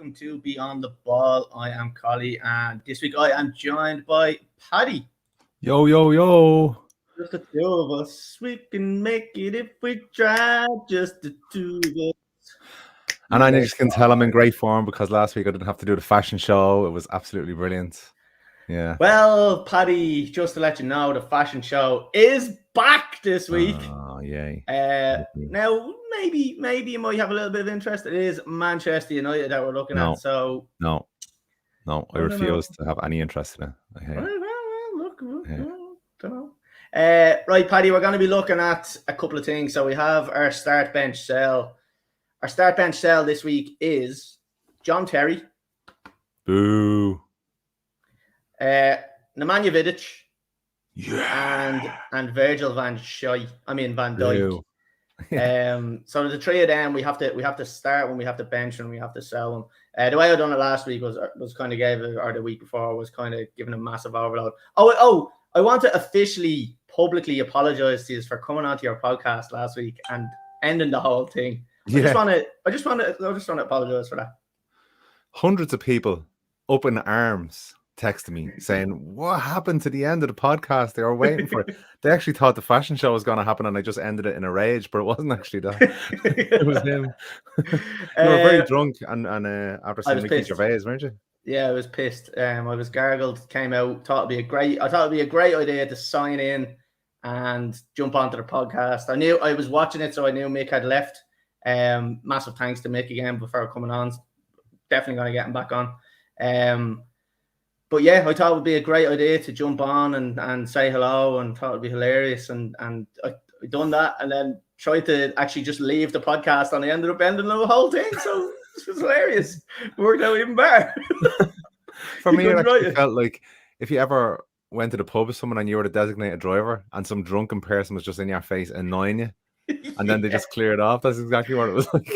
welcome to Beyond the Ball. I am Collie, and this week I am joined by Paddy. Yo, yo, yo. Just the two of us. We can make it if we try, just the two of us. And I just can tell I'm in great form because last week I didn't have to do the fashion show. It was absolutely brilliant. Yeah. Well, Paddy, just to let you know, the fashion show is back this week. Oh, yay. Now, maybe you might have a little bit of interest. It is Manchester United that we're looking at. So No, I refuse to have any interest in it. Don't know. Right, Paddy, we're going to be looking at a couple of things. So we have our start bench sell. Our start bench sell this week is John Terry. Boo. Nemanja Vidic. Yeah. And Virgil Van Dijk. So the three of them, we have to start when we have to bench and we have to sell them. The way I done it last week was kind of or the week before was kind of giving a massive overload. I want to officially publicly apologize to you for coming onto your podcast last week and ending the whole thing. I just want to apologize for that. Hundreds of people up in arms texted me saying, what happened to the end of the podcast? They were waiting for it. They actually thought the fashion show was going to happen and I just ended it in a rage, but it wasn't actually that. It was him. You were very drunk and after seeing Ricky Gervais, weren't you? Yeah, I was pissed. I was gargled, came out, thought it'd be a great idea to sign in and jump onto the podcast. I knew I was watching it, so I knew Mick had left. Massive thanks to Mick again before coming on. Definitely going to get him back on. But yeah, I thought it would be a great idea to jump on and say hello, and thought it'd be hilarious. And I done that, and then tried to actually just leave the podcast, and I ended up ending the whole thing. So this was hilarious. It worked out even better. For me, it actually felt like if you ever went to the pub with someone and you were the designated driver, and some drunken person was just in your face annoying you, and then they just cleared off. That's exactly what it was like.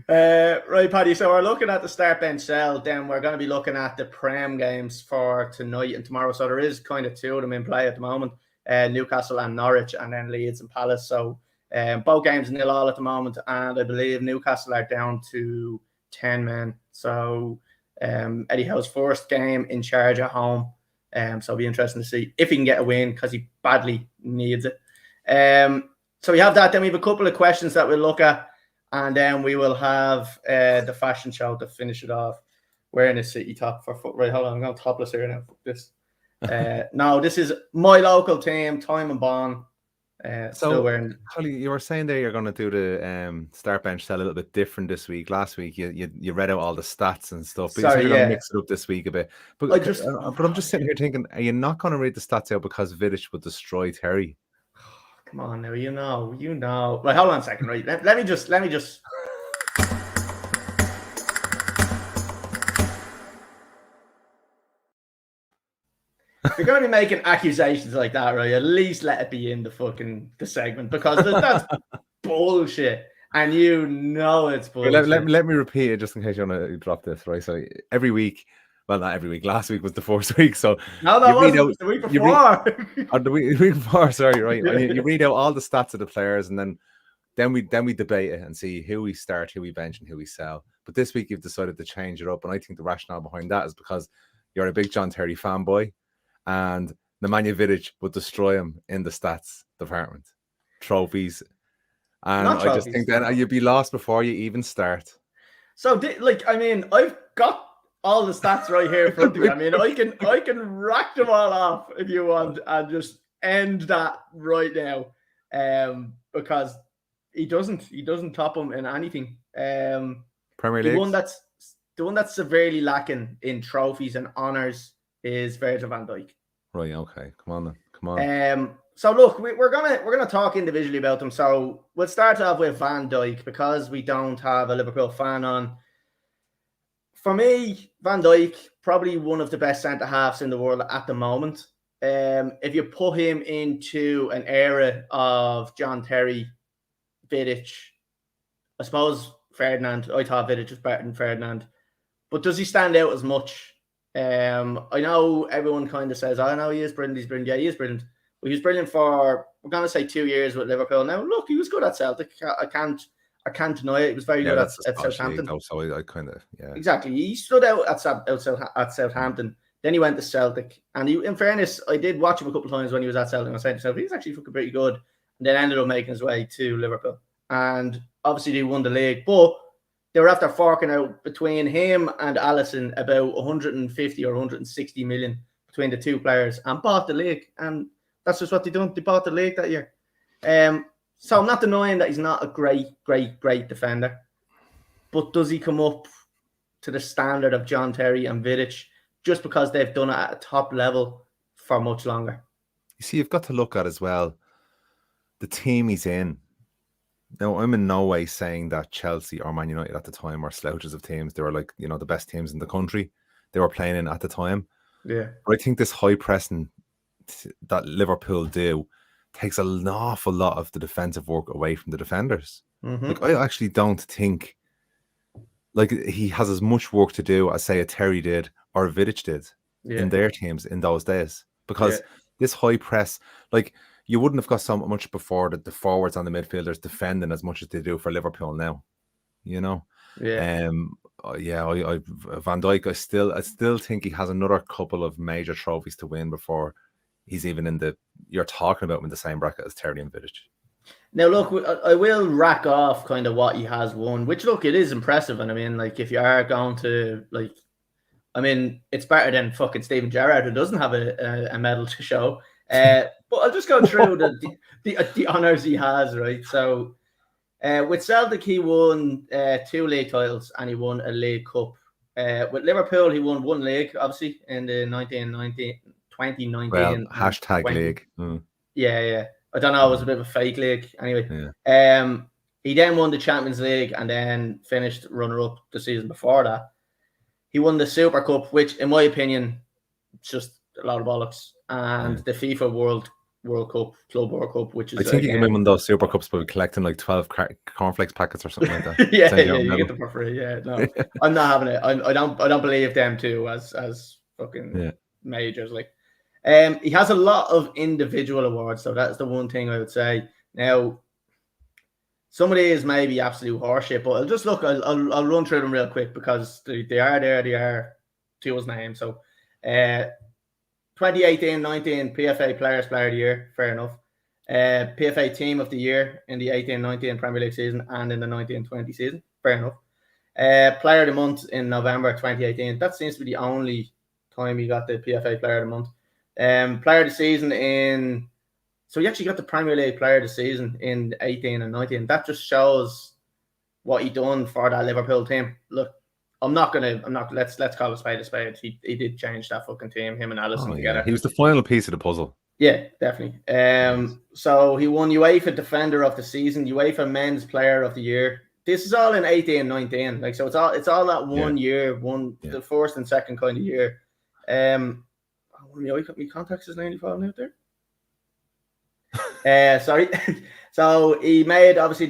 Right, Paddy, so we're looking at the start bench sell. Then we're going to be looking at the Prem games for tonight and tomorrow. So there is kind of two of them in play at the moment, Newcastle and Norwich, and then Leeds and Palace. So both games 0-0 at the moment, and I believe Newcastle are down to 10 men. So Eddie Howe's first game in charge at home, so it'll be interesting to see if he can get a win because he badly needs it. So we have that. Then we have a couple of questions that we'll look at, and then we will have the fashion show to finish it off. Wearing a City top for foot. Right, hold on, I'm going topless here now. Fuck this. No, this is my local team, Time and Bond. Still wearing. Holly, you were saying there you're going to do the start bench sell a little bit different this week. Last week you read out all the stats and stuff. But you're going to mix it up this week a bit. But I'm just sitting here thinking, are you not going to read the stats out because Vidic would destroy Terry? Come on now, you know. Right, hold on a second, right? Let me just. If you're going to be making accusations like that, right, at least let it be in the segment, because that's bullshit, and you know it's bullshit. Let me repeat it just in case you want to drop this, right? So every week, well, not every week. Last week was the first week, so no, that wasn't the week before. The week before, sorry, right? And you read out all the stats of the players, and then we debate it and see who we start, who we bench, and who we sell. But this week you've decided to change it up, and I think the rationale behind that is because you're a big John Terry fanboy. And Nemanja Vidic would destroy him in the stats department. Trophies. And I just think that you'd be lost before you even start. So, I've got all the stats right here in front of me. I mean, I can rack them all off if you want and just end that right now. Because he doesn't top him in anything. Premier League. The one that's severely lacking in trophies and honours is Virgil van Dijk. Right, okay. Come on. So look, we're gonna talk individually about them. So we'll start off with Van Dijk because we don't have a Liverpool fan on. For me, Van Dijk, probably one of the best centre halves in the world at the moment. If you put him into an era of John Terry, Vidic, I suppose Ferdinand. I thought Vidic was better than Ferdinand, but does he stand out as much? I know everyone kind of says, "I know he is brilliant. He's brilliant." Yeah, he is brilliant. But he was brilliant for, we're going to say, 2 years with Liverpool. Now, look, he was good at Celtic. I can't I can't deny it. He was very good that's at the Scottish league, Southampton. though, so I kind of Exactly. He stood out at Southampton. Then he went to Celtic. And in fairness, I did watch him a couple of times when he was at Celtic. I was saying to myself, he's actually fucking pretty good. And then ended up making his way to Liverpool. And obviously they won the league. But they were after forking out between him and Alisson about 150 or 160 million between the two players and bought the league. And that's just what they done. They bought the league that year. So I'm not denying that he's not a great defender. But does he come up to the standard of John Terry and Vidic just because they've done it at a top level for much longer? You see, you've got to look at as well the team he's in. Now, I'm in no way saying that Chelsea or Man United at the time were slouches of teams. They were like, the best teams in the country they were playing in at the time. Yeah. But I think this high pressing that Liverpool do takes an awful lot of the defensive work away from the defenders. Mm-hmm. Like, I actually don't think like he has as much work to do as, say, a Terry did or a Vidic did in their teams in those days. Because this high press, like, you wouldn't have got so much before that the forwards and the midfielders defending as much as they do for Liverpool now. Van Dijk, I still think he has another couple of major trophies to win before he's even you're talking about him in the same bracket as Terry and Vidic. Now, look, I will rack off kind of what he has won, which, look, it is impressive. And I mean, like, if you are going to, like, I mean, it's better than fucking Steven Gerrard, who doesn't have a medal to show. But I'll just go through the honours he has, right? So, with Celtic, he won 2 league titles and he won a League Cup. With Liverpool, he won 1 league, obviously, in the 2019. Well, hashtag 20. League. Yeah. I don't know, it was a bit of a fake league. Anyway, he then won the Champions League and then finished runner-up the season before that. He won the Super Cup, which, in my opinion, is just a lot of bollocks. And the FIFA World Cup, Club World Cup, which is... I think you can win those Super Cups by collecting like 12 cornflakes packets or something like that. you get them for free. Yeah, no, I'm not having it. I don't believe them too as fucking majors. Like, he has a lot of individual awards, so that's the one thing I would say. Now, some of these may be absolute horseshit, but I'll just look. I'll run through them real quick because they are there. They are to his name. So, 2018-19 PFA Player of the Year, fair enough. PFA Team of the Year in the 18-19 Premier League season and in the 19-20 season, fair enough. Player of the Month in November 2018. That seems to be the only time he got the PFA Player of the Month. Player of the Season so he actually got the Premier League Player of the Season in 18 and 19. That just shows what he done for that Liverpool team. Look, let's call a spade a spade. He did change that fucking team, him and Alisson together. He was the final piece of the puzzle. Yeah, definitely. So he won UEFA Defender of the Season, UEFA Men's Player of the Year. This is all in 18 and 19. Like, so it's all that one year, the first and second kind of year. My contacts is nearly falling out there. Sorry. So he made obviously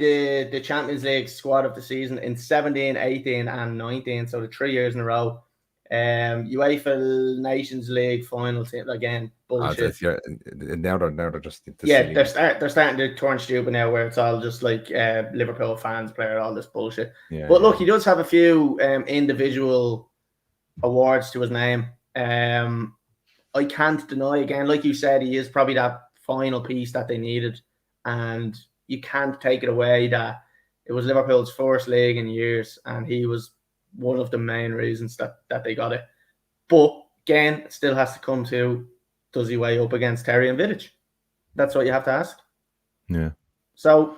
the Champions League squad of the season in 17, 18, and 19. So the 3 years in a row. UEFA Nations League final team again. Bullshit. Now they're just they're starting to turn stupid now, where it's all just like Liverpool fans player, all this bullshit. But look, he does have a few individual awards to his name. I can't deny, again, like you said, he is probably that final piece that they needed, and you can't take it away that it was Liverpool's first league in years, and he was one of the main reasons that they got it. But again, it still has to come to, does he weigh up against Terry and Vidic? That's what you have to ask. Yeah. So,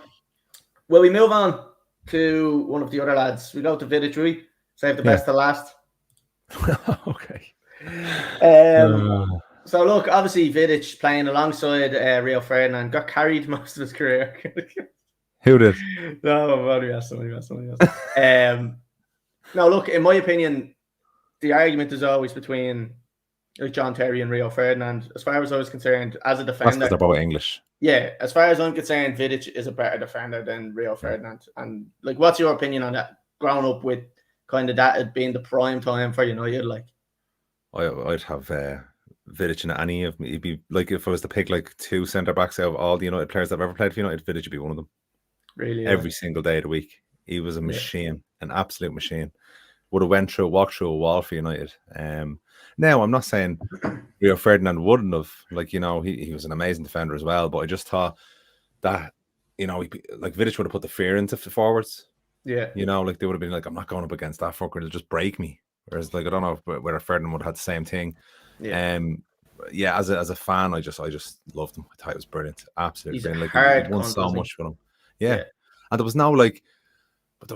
will we move on to one of the other lads? We go to Vidic, we save the best to last. Okay. So look, obviously Vidic playing alongside Rio Ferdinand got carried most of his career. Who did? No, somebody else. No, look, in my opinion, the argument is always between John Terry and Rio Ferdinand. As far as I was concerned, as a defender, that's they're both English. Yeah, as far as I'm concerned, Vidic is a better defender than Rio Ferdinand. And like, what's your opinion on that? Growing up with kind of that being the prime time for United, like. I'd have Vidic in any of me. It'd be like if I was to pick like 2 centre backs out of all the United players that have ever played for United, Vidic would be one of them. Really? Every single day of the week. He was a machine, an absolute machine. Would have walked through a wall for United. Now I'm not saying Rio Ferdinand wouldn't have, like, you know, he was an amazing defender as well, but I just thought that, you know, like Vidic would have put the fear into the forwards. Yeah. You know, like they would have been like, I'm not going up against that fucker, it'll just break me. Whereas, like, I don't know whether Ferdinand would have had the same thing. Yeah, as a fan, I just loved him. I thought it was brilliant, absolutely brilliant. Like, he won so much for him. Yeah, and there was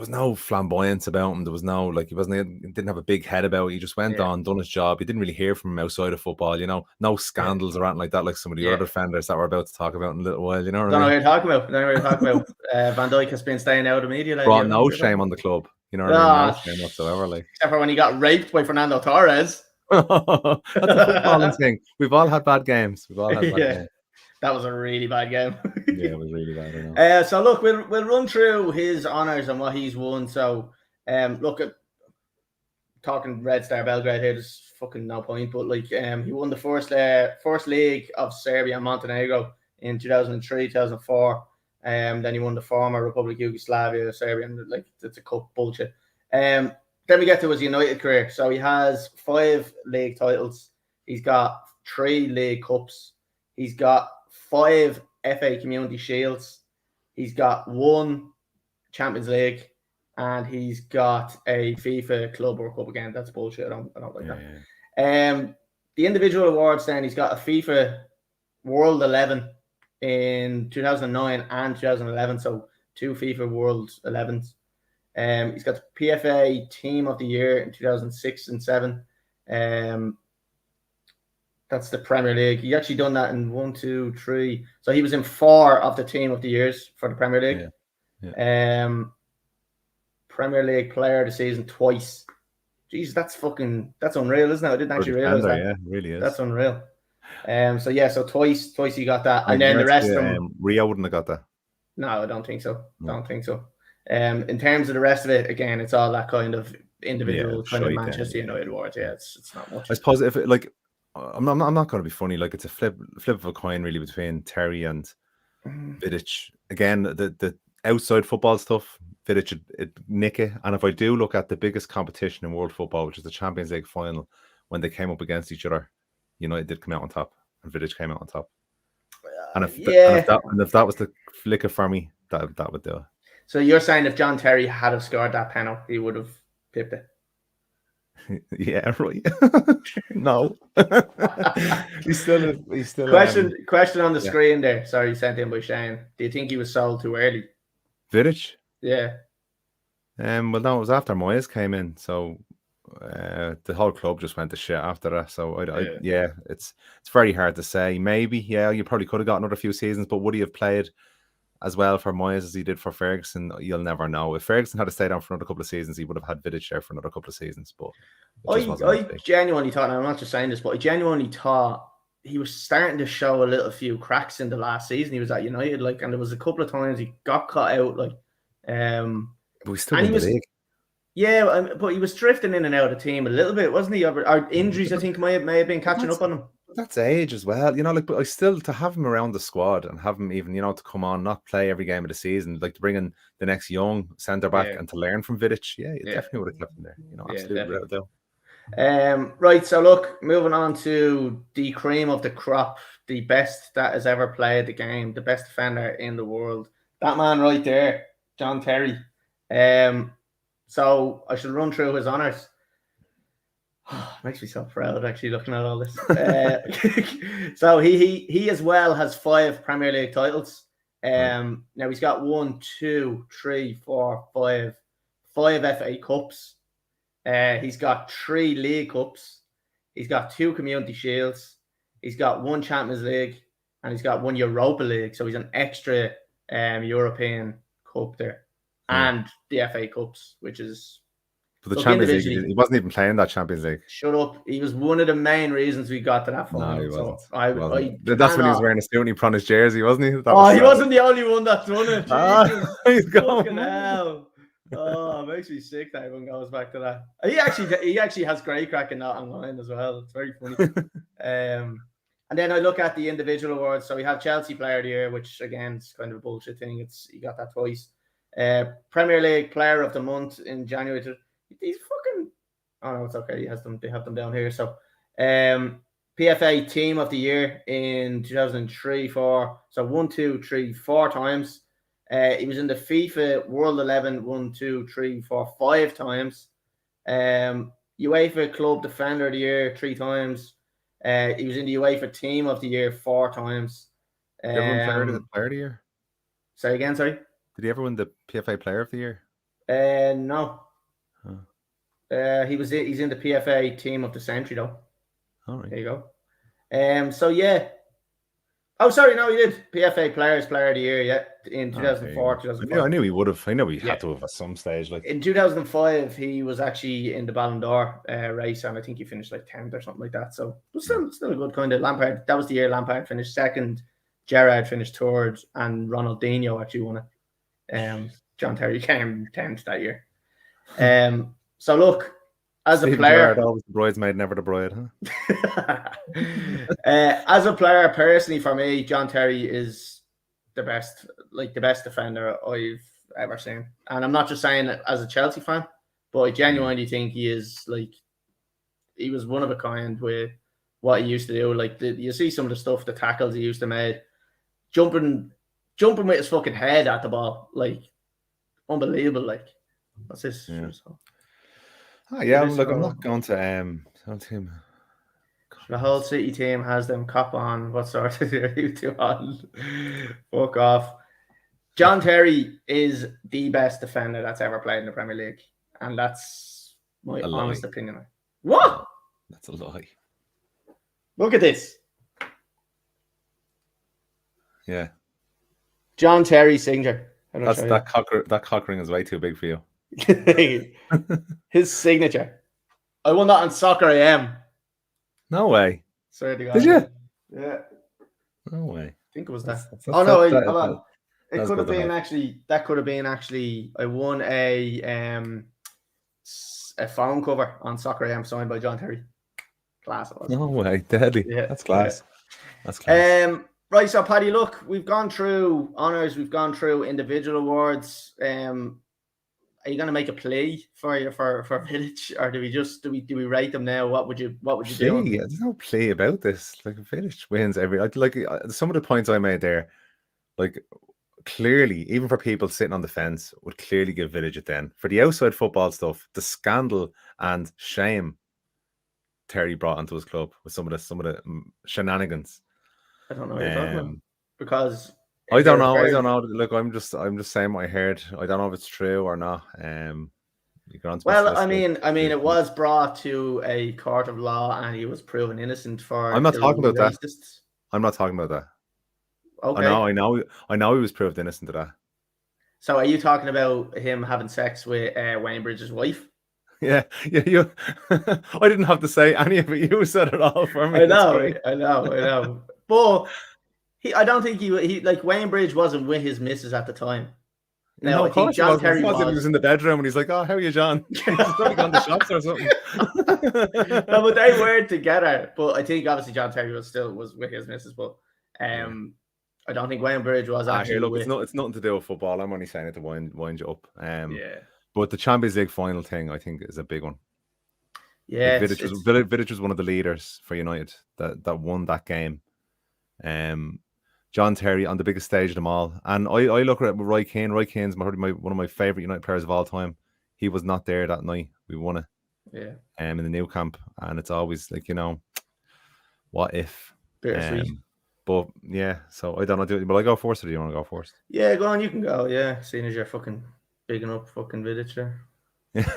no flamboyance about him. There was no, like, he didn't have a big head about it. He just went on, done his job. You didn't really hear from him outside of football. You know, no scandals or anything like that, like some of the other defenders that we're about to talk about in a little while. You know what I mean? Don't know what you're talking about. Van Dijk has been staying out of the media. Brought no shame on the club. You know what I mean? No shame whatsoever. Like, except for when he got raped by Fernando Torres. That's a footballing thing. We've all had bad games. Games. That was a really bad game. Yeah, it was really bad. I know. So look, we'll run through his honours and what he's won. So, look at talking Red Star Belgrade here. There's fucking no point, but like, he won the first league of Serbia and Montenegro in 2003, 2004. Then he won the former Republic of Yugoslavia, Serbia, and like it's a cup bullshit. Then we get to his United career. So he has 5 league titles. He's got 3 league cups. He's got 5 FA Community Shields. He's got 1 Champions League, and he's got a FIFA Club World Cup. Again, that's bullshit. I don't like that. Yeah. The individual awards. Then he's got a FIFA World 11 in 2009 and 2011. So 2 FIFA World 11s. He's got the PFA Team of the Year in 2006 and 2007. That's the Premier League. He actually done that in 1, 2, 3. So he was in 4 of the Team of the Years for the Premier League. Yeah. Premier League Player of the Season twice. Jeez, that's unreal, isn't it? I didn't actually realize that. Yeah, it really is. That's unreal. So twice he got that, and then the rest of them. Rio wouldn't have got that. No, I don't think so. Don't think so. In terms of the rest of it, again, it's all that kind of individual kind of Manchester United awards. Yeah, it's not much. I suppose if it, like, I'm not going to be funny. Like, it's a flip of a coin really between Terry and Vidic. Again, the outside football stuff, Vidic would nick it. And if I do look at the biggest competition in world football, which is the Champions League final, when they came up against each other, United did come out on top, and Vidic came out on top. And if that was the flicker for me, that would do it. So you're saying if John Terry had have scored that penalty, he would have pipped it? Yeah, right. No. he's still question on the screen there. Sorry, sent in by Shane. Do you think he was sold too early? Vidic? Yeah. Well, no, it was after Moyes came in, so the whole club just went to shit after that. So it's very hard to say. Maybe, you probably could have got another few seasons, but would he have played as well for Moyes as he did for Ferguson? You'll never know. If Ferguson had to stay down for another couple of seasons, he would have had Vidic there for another couple of seasons. But I genuinely thought, and I'm not just saying this, but I genuinely thought he was starting to show a few cracks in the last season. He was at United, like, and there was a couple of times he got caught out, like, but we still in the league. Yeah, but he was drifting in and out of the team a little bit, wasn't he? Or injuries, I think, may have been catching up on him. That's age as well, like. But I still, to have him around the squad and have him even, to come on, not play every game of the season, like to bring in the next young centre back and to learn from Vidic. Yeah, you definitely would have kept him there. Absolutely. Right. So look, moving on to the cream of the crop, the best that has ever played the game, the best defender in the world. That man right there, John Terry. So I should run through his honours. Makes me so proud actually looking at all this. So he as well has 5 Premier League titles. Now he's got 1, 2, 3, 4, 5 FA Cups. He's got 3 League Cups. He's got 2 Community Shields. He's got 1 Champions League, and he's got 1 Europa League. So he's an extra European Cup there, and the FA Cups, which is. But the Champions League, he wasn't even playing that Champions League. Shut up. He was one of the main reasons we got to that final. No, he wasn't. So that's when he was wearing a suit and he put on his jersey, wasn't he? He wasn't the only one that's done it. He's gone. Fucking hell. It makes me sick that everyone goes back to that. He actually has great crack in that online as well. It's very funny. And then I look at the individual awards. So we have Chelsea Player of the Year, which again is kind of a bullshit thing. He got that twice. Premier League Player of the Month in January. These fucking. Oh no, it's okay. He has them. They have them down here. So, PFA Team of the Year in 2003, 4. So 1, 2, 3, 4 times. He was in the FIFA World 11 1, 2, 3, 4, 5 times. UEFA Club Defender of the Year 3 times. He was in the UEFA Team of the Year 4 times. Did everyone player of the year? Say again, sorry. Did he ever win the PFA Player of the Year? No. Huh. He's in the PFA Team of the Century though. All right. There you go. So yeah. Oh, sorry, no, he did PFA Player of the Year, yeah, in 2004, 2005. I knew he would have. I know he had to have at some stage. Like in 2005, he was actually in the Ballon d'Or race, and I think he finished like 10th or something like that. So it was still a good kind of Lampard. That was the year Lampard finished second, Gerrard finished third, and Ronaldinho actually won it. John Terry came 10th that year. So look, as a player, Gerrard, always the bridesmaid, never the bride, huh? As a player, personally, for me, John Terry is the best defender I've ever seen. And I'm not just saying it as a Chelsea fan, but I genuinely think he was one of a kind with what he used to do. Like you see some of the stuff, the tackles he used to make, jumping with his fucking head at the ball, like unbelievable. Like what's this? Yeah. I'm not going to him. The whole City team has them cop on. What sort of are you two on? Fuck off. John Terry is the best defender that's ever played in the Premier League. And that's my honest opinion. What? That's a lie. Look at this. Yeah. John Terry signature. That cock ring is way too big for you. His signature. I won that on Soccer AM. No way. Swear to God. Did you? Yeah. No way. I think it was that. It could have been actually. That could have been actually. I won a phone cover on Soccer AM signed by John Terry. Class. It was. No way. Deadly. Yeah. That's class. Yeah. That's class. Right. So, Paddy, look, we've gone through honours. We've gone through individual awards. Are you going to make a plea for Vidic, or do we rate them now? What would you do? There's no plea about this. Like Vidic wins every. Like some of the points I made there, like clearly, even for people sitting on the fence, would clearly give Vidic it. Then for the outside football stuff, the scandal and shame Terry brought into his club with some of the shenanigans. I don't know what you're talking about because. I don't know. Look, I'm just saying what I heard. I don't know if it's true or not. Well, I mean, it was brought to a court of law, and he was proven innocent for. I'm not talking about that. I'm not talking about that. Okay. I know he was proved innocent of that. So, are you talking about him having sex with Wayne Bridges' wife? Yeah. You. I didn't have to say any of it. You said it all for me. I know. But. I don't think he like Wayne Bridge wasn't with his missus at the time. No, I think John Terry was. He was in the bedroom and he's like, "Oh, how are you, John?" He's probably gone to the shops or something. No, but they were together. But I think obviously John Terry was with his missus. But I don't think Wayne Bridge was actually. Look, it's nothing to do with football. I'm only saying it to wind you up. Yeah. But the Champions League final thing, I think, is a big one. Yeah, Vidic was one of the leaders for United that won that game. John Terry on the biggest stage of them all. And I look at it with Roy Keane. Roy Keane's one of my favourite United players of all time. He was not there that night. We won it. Yeah. In the new camp. And it's always like, what if? Bittersweet. But yeah, so I don't know. But I go first, or do you want to go first? Yeah, go on, you can go. Yeah, seeing as you're fucking bigging up fucking Vidic there. Yeah.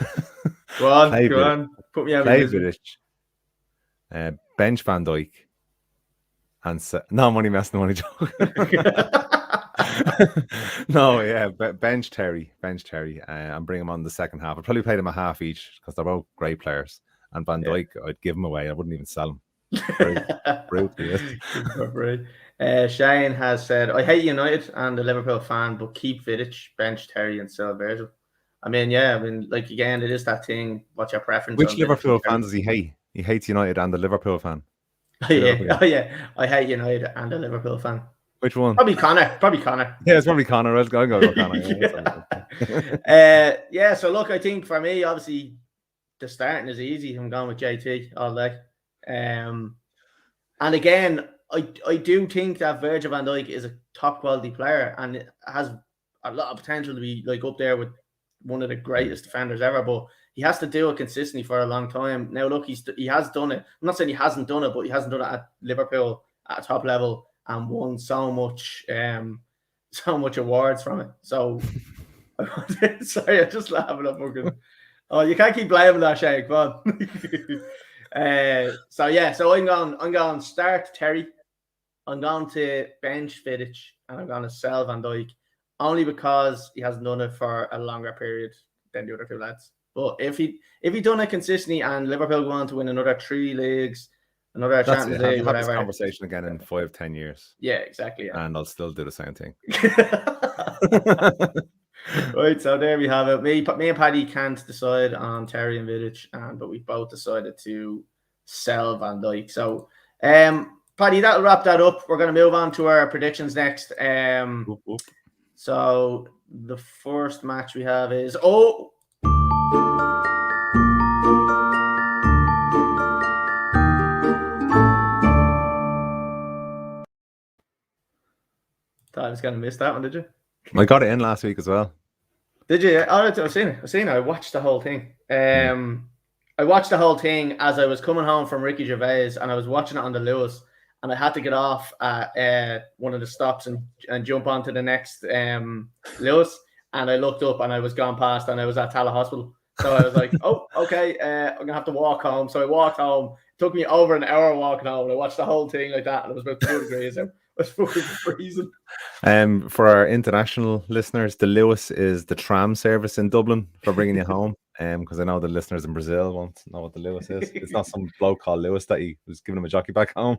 Go on. Put me out. Play Vidic. Bench Van Dijk. And no, I'm only messing, I'm only joking. No, yeah, bench Terry, and bring him on the second half. I'd probably play them a half each because they're both great players. And Van Dijk, I'd give him away. I wouldn't even sell him. Shane has said, "I hate United and the Liverpool fan, but keep Vidic, bench Terry, and sell Virgil." I mean, like again, it is that thing. What's your preference? Which Liverpool fan does he hate? He hates United and the Liverpool fan. Yeah. I hate United and a Liverpool fan. Which one? Probably Connor. Yeah, it's probably Connor. I'll go Connor. Yeah. So look, I think for me, obviously, the starting is easy. I'm going with JT all day. And again, I do think that Virgil van Dijk is a top quality player and it has a lot of potential to be like up there with one of the greatest defenders ever. But he has to do it consistently for a long time. Now, look, he has done it. I'm not saying he hasn't done it, but he hasn't done it at Liverpool at a top level and won so much awards from it. So, sorry, I'm just laughing at fucking. Oh, you can't keep blaming that, Shane. Come on. So I'm going start Terry. I'm going to bench Vidic and I'm going to sell Van Dijk only because he hasn't done it for a longer period than the other two lads. But if he done it consistently and Liverpool go on to win another 3 leagues, another Champions League, have whatever. This conversation again in 5-10 years. Yeah, exactly. Yeah. And I'll still do the same thing. Right, so there we have it. Me and Paddy can't decide on Terry and Vidic, but we both decided to sell Van Dijk. So, Paddy, that'll wrap that up. We're going to move on to our predictions next. So the first match we have is thought I was going to miss that one, did you? I got it in last week as well. Did you? Oh, I've seen it. I watched the whole thing. I watched the whole thing as I was coming home from Ricky Gervais, and I was watching it on the Lewis, and I had to get off at one of the stops and jump onto the next Lewis, and I looked up and I was gone past, and I was at Tala Hospital. So I was like, oh, okay, I'm gonna have to walk home. So I walked home. It took me over an hour walking home, and I watched the whole thing like that, and it was about 2 degrees out. I was fucking freezing. For our international listeners, the Lewis is the tram service in Dublin for bringing you home. Because I know the listeners in Brazil won't know what the Lewis is. It's not some bloke called Lewis that he was giving him a jockey back home.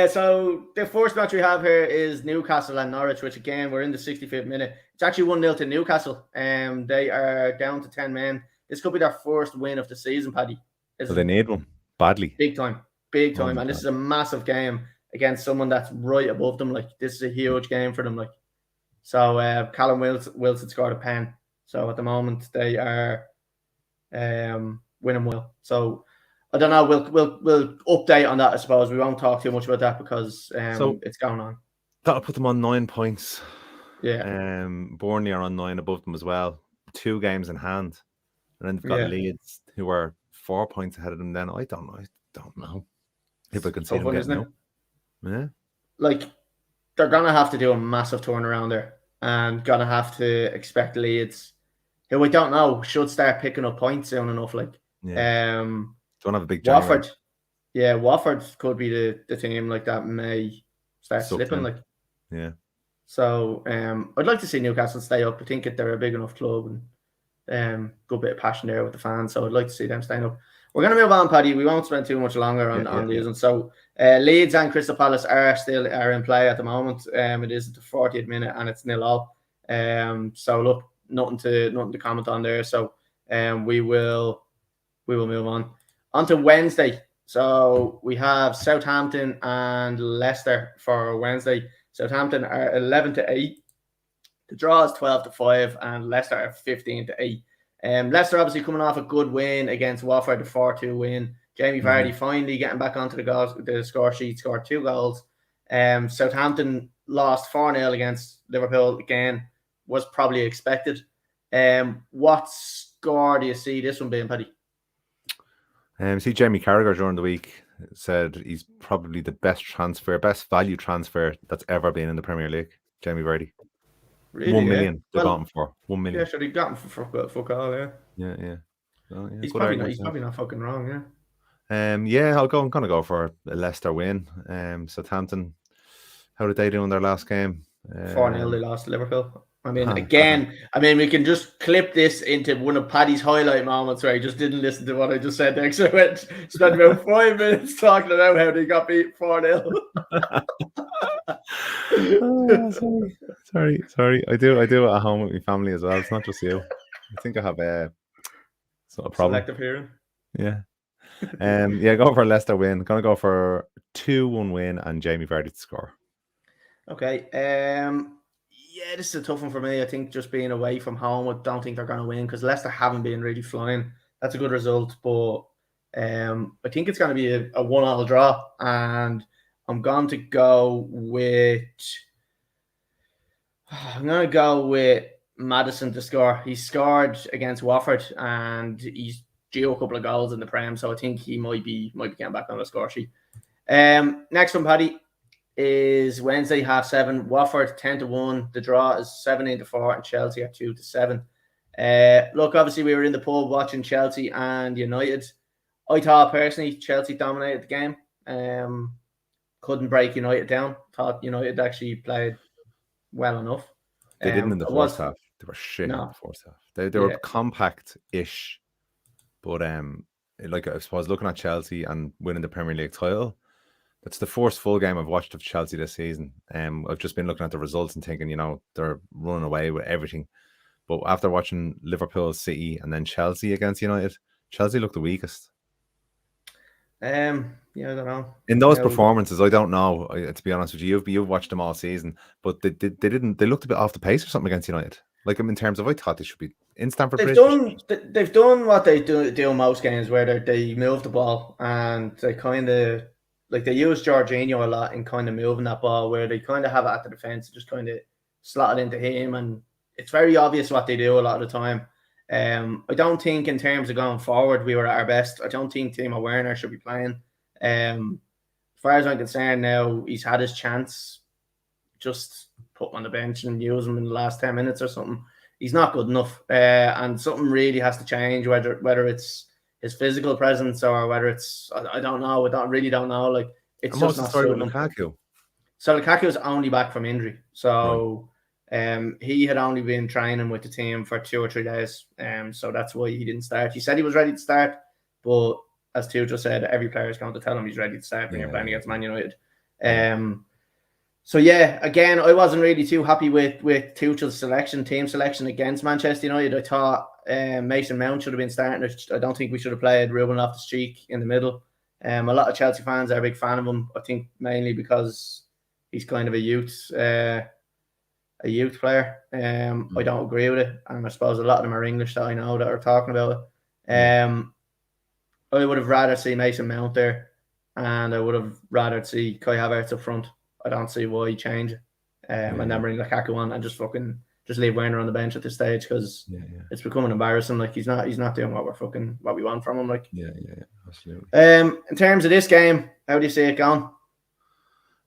So the first match we have here is Newcastle and Norwich, which again we're in the 65th minute. It's actually 1-0 to Newcastle. They are down to 10 men. This could be their first win of the season, Paddy. So they need one badly. Big time. And this is a massive game against someone that's right above them. Like, this is a huge game for them. Like, so Callum Wilson scored a pen. So at the moment they are winning well. So I don't know. We'll update on that. I suppose we won't talk too much about that because it's going on. That'll put them on 9 points. Yeah. Burnley are on 9 above them as well. 2 games in hand, and then they've got Leeds who are 4 points ahead of them. Then I don't know if I can see them getting up. Yeah. Like, they're gonna have to do a massive turnaround there, and gonna have to expect Leeds, who I don't know, should start picking up points soon enough. Like, don't have a big January. Watford could be the team like that may start slipping. Like, yeah. So I'd like to see Newcastle stay up. I think they're a big enough club and good bit of passion there with the fans. So I'd like to see them staying up. We're going to move on, Paddy. We won't spend too much longer on these ones. So Leeds and Crystal Palace are in play at the moment. It is the 40th minute and it's 0-0. So look, nothing to comment on there. So we will move on to Wednesday. So we have Southampton and Leicester for Wednesday. Southampton are 11-8. The draw is 12-5, and Leicester are 15-8. Leicester obviously coming off a good win against Watford, the 4-2 win. Jamie Vardy finally getting back onto the score sheet, scored 2 goals. Southampton lost 4-0 against Liverpool again, was probably expected. What score do you see this one being, Paddy? See, Jamie Carragher during the week said he's probably the best value transfer that's ever been in the Premier League. Jamie Vardy. Really, 1 million they got him for. 1 million. Yeah, sure, they got him for fuck all, yeah. Yeah. Well, yeah, he's probably not fucking wrong, yeah. I'm gonna go for a Leicester win. Southampton, how did they do in their last game? 4-0 they lost to Liverpool. I mean, we can just clip this into one of Paddy's highlight moments where he just didn't listen to what I just said there. So I went, spent about 5 minutes talking about how they got beat 4-0. Sorry. I do it at home with my family as well. It's not just you. I think I have a sort of problem. Selective hearing. Yeah. Yeah, go for a Leicester win. Gonna go for 2-1 win and Jamie Vardy to score. Okay. Yeah, this is a tough one for me. I think just being away from home, I don't think they're going to win because Leicester haven't been really flying. That's a good result, but I think it's going to be a 1-1 draw, and I'm going to go with. I'm going to go with Maddison to score. He scored against Watford, and he's due a couple of goals in the Prem, so I think he might be getting back on the score sheet. Next one, Paddy, is Wednesday 7:30. Watford 10-1. The draw is 17-4, and Chelsea are 2-7. Look, obviously we were in the pub watching Chelsea and United. I thought personally Chelsea dominated the game. Couldn't break United down. Thought United actually played well enough. They didn't in the first half. They were shit in the first half. They were compact-ish, but like I suppose looking at Chelsea and winning the Premier League title. That's the first full game I've watched of Chelsea this season. I've just been looking at the results and thinking, they're running away with everything. But after watching Liverpool, City, and then Chelsea against United, Chelsea looked the weakest. Yeah, I don't know. In those performances, I don't know. To be honest with you, you've watched them all season, but they didn't. They looked a bit off the pace or something against United. Like in terms of, I thought they should be in Stamford Bridge. They've done what they do in most games, where they move the ball and they kind of. Like they use Jorginho a lot in kind of moving that ball, where they kind of have it at the defense, just kind of slot it into him, and it's very obvious what they do a lot of the time. I don't think in terms of going forward we were at our best. I don't think Timo Werner should be playing. As far as I'm concerned, now he's had his chance. Just put him on the bench and use him in the last 10 minutes or something. He's not good enough, and something really has to change. Whether it's his physical presence or whether it's I don't know. I really don't know. Like it's just not story with Lukaku. So Lukaku's only back from injury. So he had only been training with the team for 2 or 3 days. So that's why he didn't start. He said he was ready to start, but as Tuchel said, every player is going to tell him he's ready to start when you're playing against Man United. So yeah, again, I wasn't really too happy with Tuchel's team selection against Manchester United. I thought Mason Mount should have been starting. I don't think we should have played Ruben Loftus-Cheek in the middle. A lot of Chelsea fans are a big fan of him. I think mainly because he's kind of a youth player. I don't agree with it, and I suppose a lot of them are English that I know that are talking about it. I would have rather see Mason Mount there, and I would have rather see Kai Havertz up front. I don't see why you change it, and then bring Lukaku on and just leave Werner on the bench at this stage, because it's becoming embarrassing. Like he's not doing what we want from him. Like absolutely. In terms of this game, how do you see it going?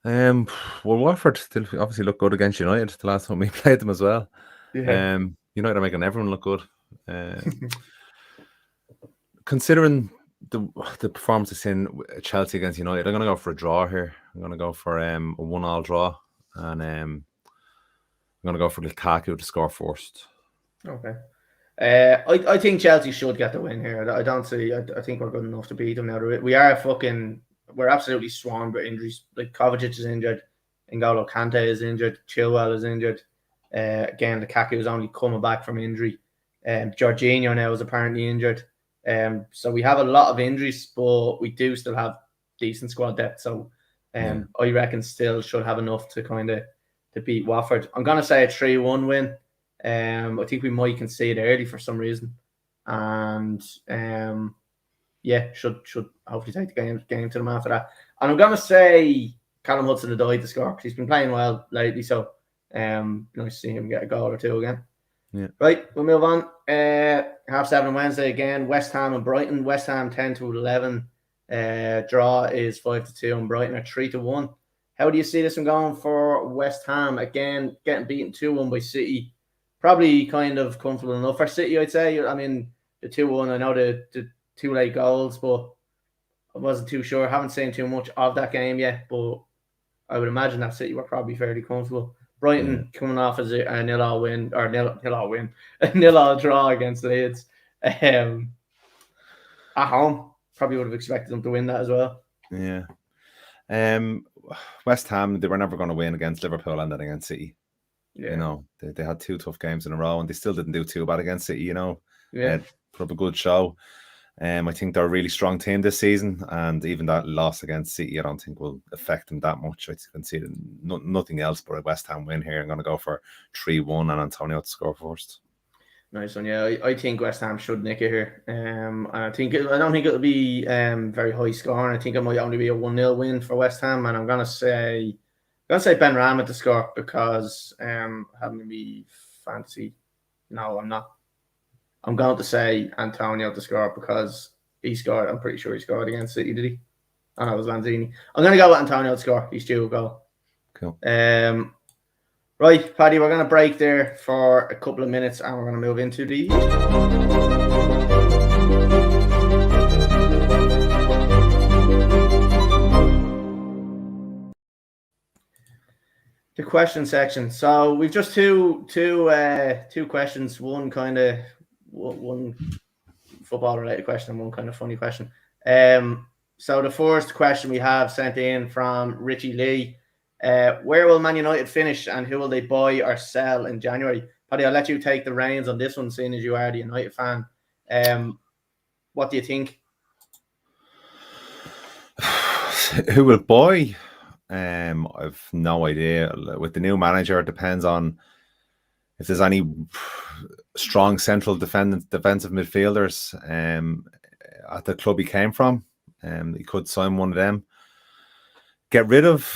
Well, Watford obviously look good against United the last time we played them as well. United are making everyone look good. Considering the performances in Chelsea against United, I'm going to go for a draw here. I'm going to go for a 1-1 draw, and I'm going to go for Lukaku to score first. Okay. I think Chelsea should get the win here. I think we're good enough to beat them now. We're absolutely swarmed with injuries. Like Kovacic is injured, N'Golo Kante is injured, Chilwell is injured. Again, Lukaku is only coming back from injury. Jorginho now is apparently injured. So we have a lot of injuries, but we do still have decent squad depth. So I reckon still should have enough to kind of to beat Watford. I'm gonna say a 3-1 win. I think we might concede early for some reason, and should hopefully take the game to them after that. And I'm gonna say Callum Hudson-Odoi to score because he's been playing well lately. So nice to see him get a goal or two again. Yeah. Right, we'll move on. 7:30 Wednesday again. West Ham and Brighton. West Ham 10-11. Draw is 5-2, and Brighton are 3-1. How do you see this one going for West Ham? Again, getting beaten 2-1 by City. Probably kind of comfortable enough for City, I'd say. I mean, the 2-1, I know the 2 late goals, but I wasn't too sure. I haven't seen too much of that game yet, but I would imagine that City were probably fairly comfortable. Brighton coming off as a 0-0 win, or 0-0 win, a 0-0 draw against Leeds. At home, probably would have expected them to win that as well. Yeah. West Ham, they were never going to win against Liverpool and then against City. Yeah. They had 2 tough games in a row, and they still didn't do too bad against City. Put up a good show. I think they're a really strong team this season, and even that loss against City, I don't think will affect them that much. I can see nothing else but a West Ham win here. I'm going to go for 3-1 and Antonio to score first. Nice one, yeah. I think West Ham should nick it here. I don't think it'll be very high scoring. I think it might only be a 1-0 win for West Ham, and I'm gonna say Ben Rama to score because having me fantasy. No, I'm not. I'm going to say Antonio to score because he scored. I'm pretty sure he scored against City, did he? Oh, no, it was Lanzini. I'm going to go with Antonio to score. He's due a goal. Cool. Right, Paddy, we're going to break there for a couple of minutes and we're going to move into the question section. So we've just two questions. One football related question and one kind of funny question. So the first question we have sent in from Richie Lee. Where will Man United finish and who will they buy or sell in January? Paddy, I'll let you take the reins on this one, seeing as you are the United fan. What do you think? Who will buy? I've no idea. With the new manager, it depends on if there's any strong central defensive midfielders at the club he came from. He could sign one of them. Get rid of.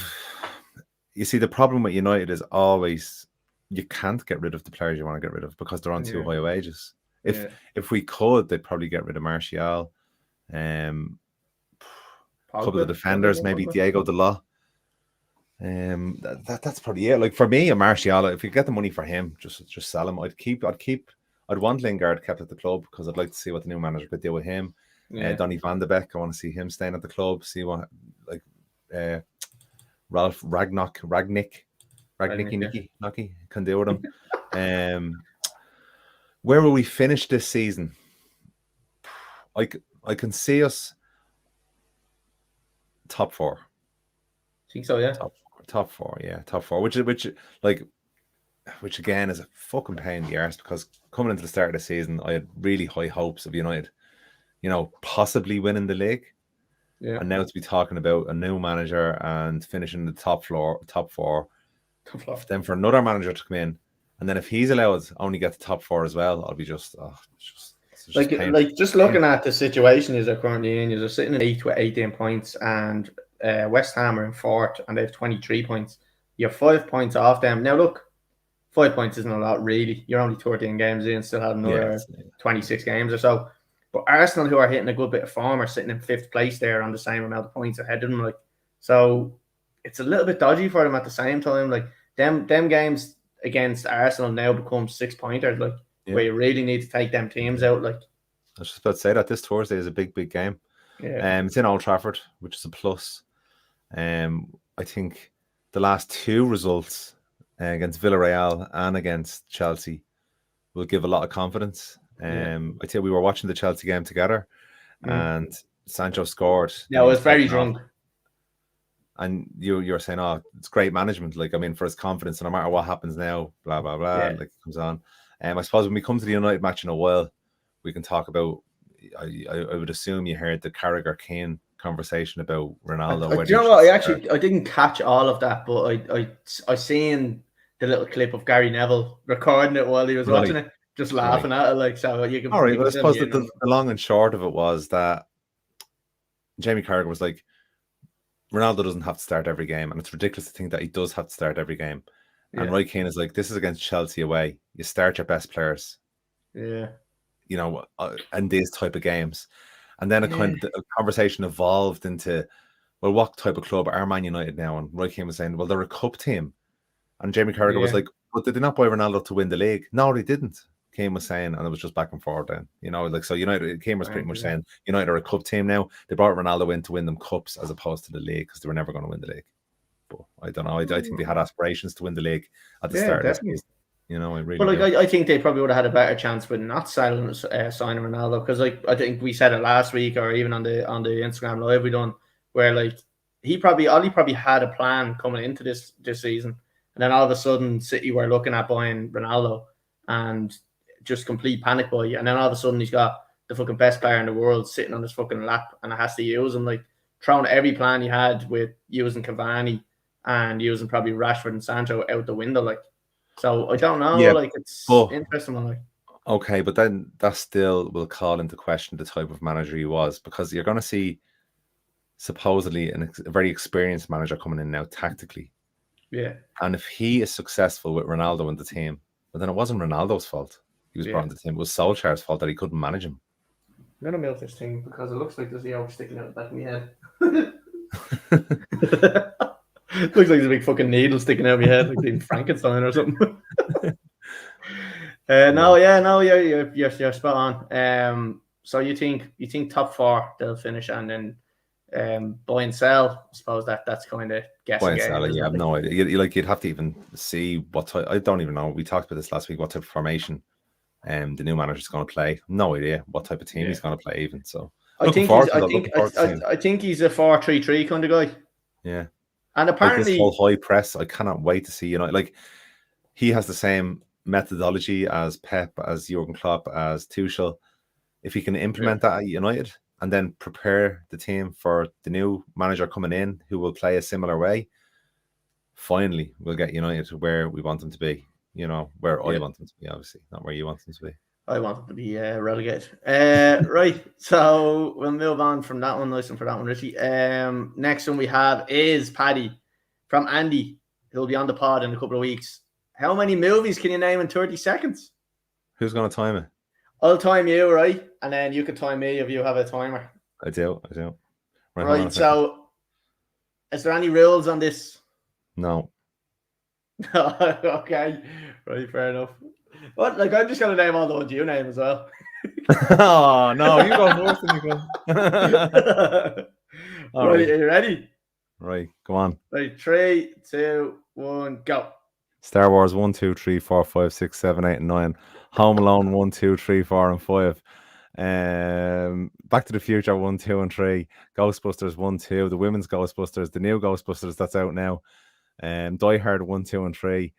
You see, the problem with United is always you can't get rid of the players you want to get rid of because they're on too high wages. If we could, they'd probably get rid of Martial. A couple of defenders, maybe Diego Dalot. That's probably it. Like for me, a Martial, if you get the money for him, just sell him. I'd want Lingard kept at the club because I'd like to see what the new manager could do with him. Donny van de Beek, I want to see him staying at the club. See what Ralph Ragnick can do with him. Where will we finish this season? I can see us top 4. Think so, yeah. Top four, yeah, top 4. Which again is a fucking pain in the arse because coming into the start of the season, I had really high hopes of United, possibly winning the league. Yeah. And now to be talking about a new manager and finishing the top 4. Then for another manager to come in, and then if he's allowed only get the top 4 as well, I'll be just looking at the situation is they're currently in. They're sitting in 8th with 18 points, and West Ham are in 4th and they have 23 points. You're 5 points off them. Now look, 5 points isn't a lot really. You're only 13 games in, still have another 26 games or so. But Arsenal, who are hitting a good bit of form, are sitting in 5th place there on the same amount of points ahead of them. So it's a little bit dodgy for them at the same time. Them games against Arsenal now become 6-pointers, where you really need to take them teams out. I was just about to say that this Thursday is a big game. Yeah. It's in Old Trafford, which is a plus. I think the last 2 results against Villarreal and against Chelsea will give a lot of confidence. I tell you, we were watching the Chelsea game together, and Sancho scored. Yeah, I was very drunk. And you were saying, "Oh, it's great management." For his confidence, no matter what happens now, blah blah blah. It comes on. I suppose when we come to the United match in a while, we can talk about. I would assume you heard the Carragher-Kane conversation about Ronaldo. You know what? I didn't catch all of that, but I seen the little clip of Gary Neville recording it while he was watching it. Just laughing at it, so you can. All right, but I suppose the long and short of it was that Jamie Carragher was like, Ronaldo doesn't have to start every game, and it's ridiculous to think that he does have to start every game. Yeah. And Roy Keane is like, this is against Chelsea away. You start your best players. Yeah. In these type of games. And then a conversation evolved into, well, what type of club are Man United now? And Roy Keane was saying, well, they're a cup team. And Jamie Carragher was like, but did they not buy Ronaldo to win the league? No, they didn't. Keane was saying, and it was just back and forth then. So United, Keane was pretty much saying, United are a cup team now. They brought Ronaldo in to win them cups as opposed to the league because they were never going to win the league. But I don't know. I think they had aspirations to win the league at the start of the season. I think they probably would have had a better chance with not signing Ronaldo because I think we said it last week or even on the Instagram live we done where he probably had a plan coming into this season, and then all of a sudden City were looking at buying Ronaldo and just complete panic buy, and then all of a sudden he's got the fucking best player in the world sitting on his fucking lap, and it has to use him. Like throwing every plan you had with using Cavani and using probably Rashford and Sancho out the window. Like, so I don't know. Yeah, like it's but interesting. Like, okay, but then that still will call into question the type of manager he was, because you're going to see supposedly a very experienced manager coming in now tactically. yeah. And if he is successful with Ronaldo in the team, but then it wasn't Ronaldo's fault. He was brought into the team. It was Solskjaer's fault that he couldn't manage him. I'm gonna milk this thing because it looks like there's the yolk sticking out the back of my head. Looks like there's a big fucking needle sticking out of my head, like being Frankenstein or something. You're spot on. So you think top 4 they'll finish, and then buy and sell. I suppose that's kind of guessing. Buy and sell, yeah, I have no idea. You'd have to even see what type. I don't even know. We talked about this last week. What type of formation the new manager's going to play. No idea what type of team he's going to play even. So I think he's a 4-3-3 kind of guy. Yeah. And apparently this whole high press, I cannot wait to see. Like he has the same methodology as Pep, as Jurgen Klopp, as Tuchel. If he can implement that at United and then prepare the team for the new manager coming in who will play a similar way, finally we'll get United to where we want them to be. Where I want them to be, obviously, not where you want them to be. I want them to be relegated. Right, so we'll move on from that one. Listen for that one, Richie. Next one we have is Paddy from Andy. He'll be on the pod in a couple of weeks. How many movies can you name in 30 seconds? Who's going to time it? I'll time you, right? And then you can time me if you have a timer. I do. Right, so is there any rules on this? No. Okay, right, fair enough. What? Like, I'm just gonna name all the ones you name as well. Oh no, you go first and you go. Right, are you ready? Right, go on. Right, 3, 2, 1, go. Star Wars 1, 2, 3, 4, 5, 6, 7, 8, and 9. Home Alone 1, 2, 3, 4, and 5. Back to the Future 1, 2, and 3. Ghostbusters 1, 2. The women's Ghostbusters, the new Ghostbusters that's out now. Die Hard 1, 2, and 3.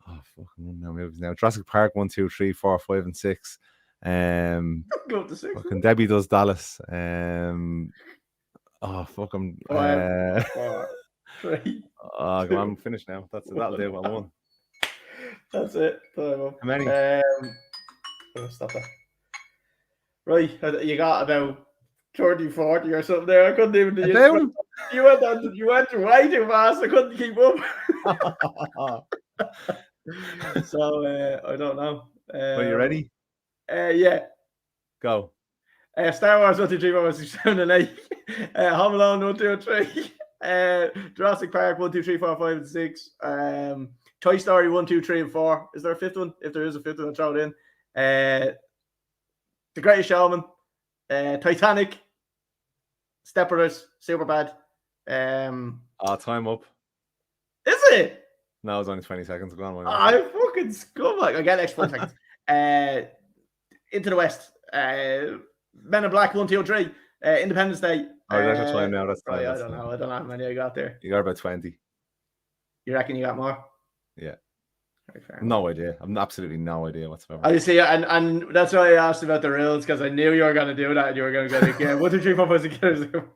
Oh, fucking no movies now. Jurassic Park 1, 2, 3, 4, 5, and 6. Go up to 6. Fucking Debbie Does Dallas. Fucking 5, 4, 3. Oh, go on, finish now. That'll do. I won. That's it. How many? Stop that. Right, you got about 30, 40 or something there. I couldn't even do it. You went way too fast. I couldn't keep up. So I don't know. Are you ready? Yeah. Go. Star Wars 1, 2, 3, 4, 5, 6, 7, and 8. Home Alone 1, 2, and 3. Jurassic Park 1, 2, 3, 4, 5, and 6. Toy Story 1, 2, 3, and 4. Is there a fifth one? If there is a fifth one, I'll throw it in. The Greatest Showman. Titanic. Step Brothers. Superbad. Time up. Is it? No, it's only 20 seconds. Go on. I fucking scumbag. I get extra seconds. Into the West. Men in Black 1, 2, 3. Independence Day. That's your time now. That's time. I don't know. I don't know how many I got there. You got about 20. You reckon you got more? Yeah. No idea. I'm absolutely no idea whatsoever. I see, and that's why I asked about the rules, because I knew you were going to do that, and you were going to go again. 1, 2, 3, 4, 5, 6, 7,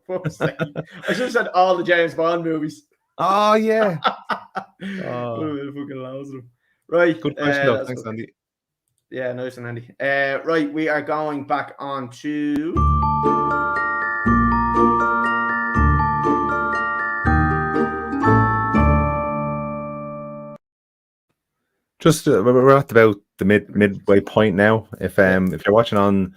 8. I should have said all the James Bond movies. Oh yeah. Fucking loads of them. Right. Good question. Thanks, Andy. Yeah, nice and Andy. Right, we are going back on to. Just we're at about the midway point now. If you're watching on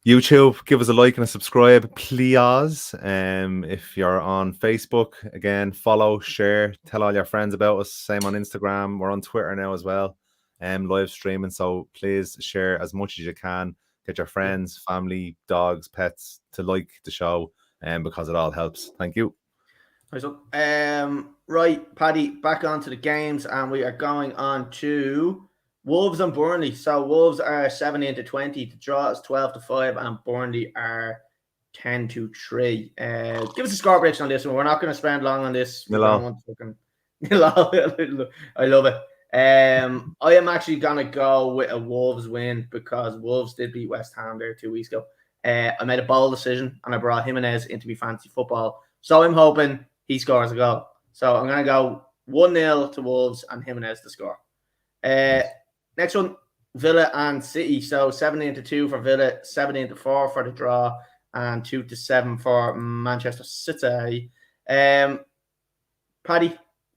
YouTube, give us a like and a subscribe, please. If you're on Facebook, again, follow, share, tell all your friends about us. Same on Instagram. We're on Twitter now as well. Live streaming. So please share as much as you can. Get your friends, family, dogs, pets to like the show, because it all helps. Thank you. Right, Paddy, back onto the games, and we are going on to Wolves and Burnley. So Wolves are 17-20, the draw is 12-5, and Burnley are 10-3. Give us a score prediction on this one. We're not going to spend long on this. Milan. I love it. I am actually going to go with a Wolves win because Wolves did beat West Ham there 2 weeks ago. I made a bold decision and I brought Jimenez into my fantasy football. So I'm hoping he scores a goal. So I'm going to go 1-0 to Wolves and Jimenez to score. Next one, Villa and City. So 17-2 for Villa, 17-4 for the draw, and 2-7 for Manchester City. Paddy,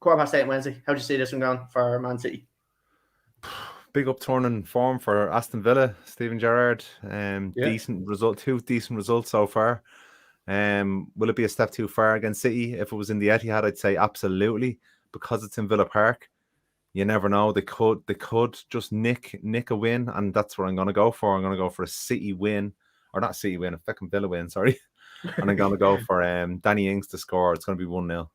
8:15 Wednesday. How do you see this one going for Man City? Big upturn in form for Aston Villa, Steven Gerrard. Decent result, 2 decent results so far. Will it be a step too far against City? If it was in the Etihad, I'd say absolutely, because it's in Villa Park. You never know. They could just nick a win, and that's what I'm going to go for. I'm going to go for a City win, or not City win, a fucking Villa win. Sorry, and I'm going to go for Danny Ings to score. It's going to be 1-0.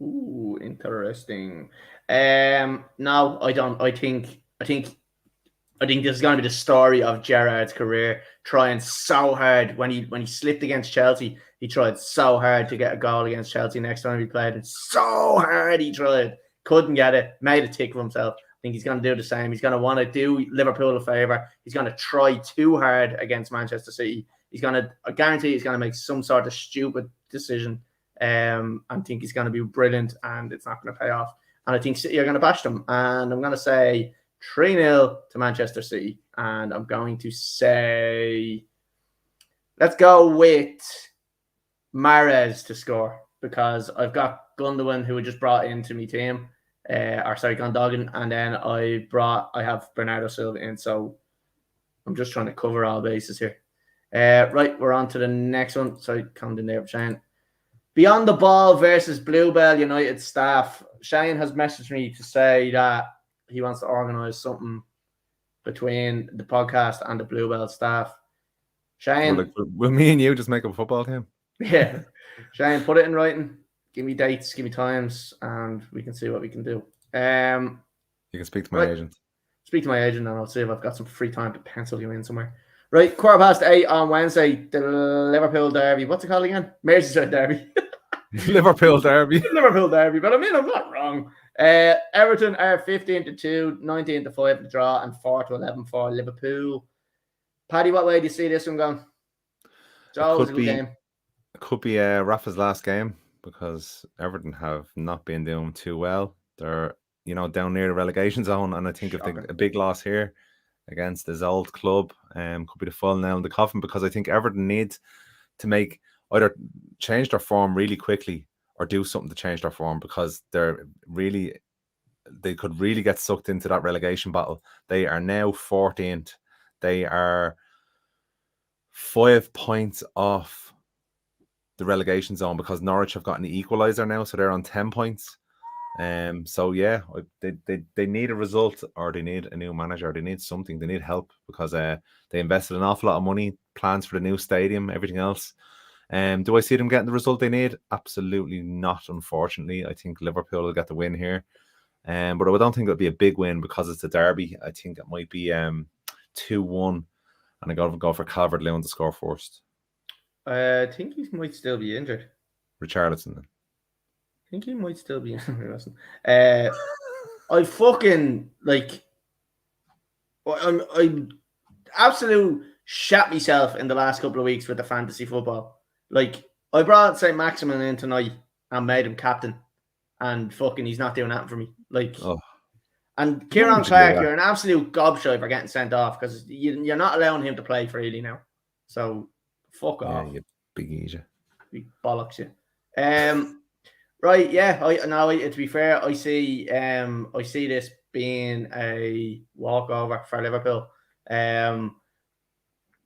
Ooh, interesting. No, I don't. I think this is going to be the story of Gerrard's career. Trying so hard when he slipped against Chelsea, he tried so hard to get a goal against Chelsea next time he played. And so hard he tried, couldn't get it. Made a tick for himself. I think he's going to do the same. He's going to want to do Liverpool a favour. He's going to try too hard against Manchester City. I guarantee he's going to make some sort of stupid decision. I think he's going to be brilliant, and it's not going to pay off. And I think City are going to bash them. And I'm going to say 3-0 to Manchester City. And I'm going to say, let's go with Mahrez to score, because I've got Gundogan, who I just brought into my team. Gundogan. And then I have Bernardo Silva in. So I'm just trying to cover all bases here. Right, we're on to the next one. Sorry, calm in there, Shane. Beyond the Ball versus Bluebell United staff. Shane has messaged me to say that he wants to organise something between the podcast and the Bluebell staff. Shane, will me and you just make a football team? Yeah, Shane, put it in writing. Give me dates, give me times, and we can see what we can do. You can speak to my agent. Speak to my agent, and I'll see if I've got some free time to pencil you in somewhere. Right, 8:15 on Wednesday, the Liverpool derby. What's it called again? Merseyside derby. Liverpool derby. Liverpool derby, but I mean, I'm not wrong. Everton are 15-2, 19-5 to draw, and 4-11 for Liverpool. Paddy, what way do you see this one going? It's always a good game. It could be Rafa's last game, because Everton have not been doing too well. They're down near the relegation zone, and I think if a big loss here against his old club could be the full nail in the coffin, because I think Everton needs to either change their form really quickly or do something to change their form, because they could really get sucked into that relegation battle. They are now 14th. They are 5 points off the relegation zone, because Norwich have gotten the equaliser now, so they're on 10 points. So yeah, they need a result, or they need a new manager. They need something. They need help, because they invested an awful lot of money, plans for the new stadium, everything else. Do I see them getting the result they need? Absolutely not, unfortunately. I think Liverpool will get the win here. But I don't think it'll be a big win, because it's a derby. I think it might be 2-1, and I got to go for Calvert-Lewin to score first. I think he might still be injured. Richarlison then. I think he might still be injured. I fucking I'm absolute shat myself in the last couple of weeks with the fantasy football. I brought St. Maximin in tonight and made him captain, and fucking he's not doing that for me. And Kieran Clark, you're an absolute gobshite for getting sent off, because you're not allowing him to play freely now. So fuck off. Yeah, you big easier. Big bollocks you. Right, yeah. To be fair, I see this being a walkover for Liverpool.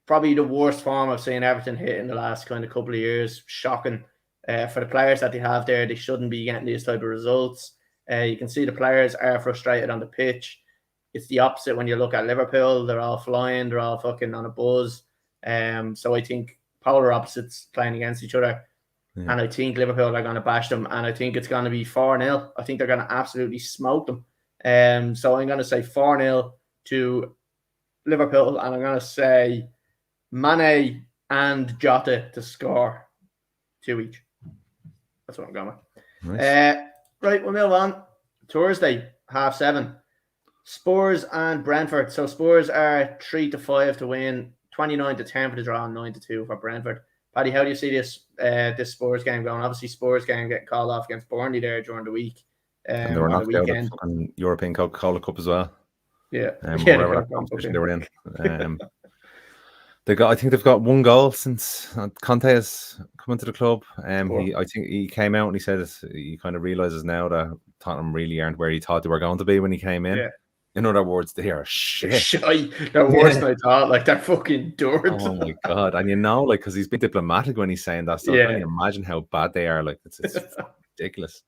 Probably the worst form I've seen Everton hit in the last kind of couple of years. Shocking. For the players that they have there, they shouldn't be getting these type of results. You can see the players are frustrated on the pitch. It's the opposite when you look at Liverpool. They're all flying. They're all fucking on a buzz. So I think polar opposites playing against each other. Yeah. And I think Liverpool are going to bash them. And I think it's going to be 4-0. I think they're going to absolutely smoke them. So I'm going to say 4-0 to Liverpool. And I'm going to say Mane and Jota to score 2 each. That's what I'm going with. Nice. Right, we'll move on. Thursday, 7:30. Spurs and Brentford. So Spurs are 3-5 to win, 29-10 for the draw, and 9-2 for Brentford. Paddy, how do you see this Spurs game going? Obviously, Spurs game getting called off against Burnley there during the week. And they were On the knocked out of weekend. fucking European Coca-Cola Cup as well. Yeah, whatever that competition they were in. I think they've got one goal since Conte has come into the club. I think he came out and he said he kind of realizes now that Tottenham really aren't where he thought they were going to be when he came in. Yeah. In other words, they are shit. They're worse than I thought. Like, they're fucking dirt. Oh my god! And because he's been diplomatic when he's saying that stuff. Can you imagine how bad they are? Like, it's ridiculous.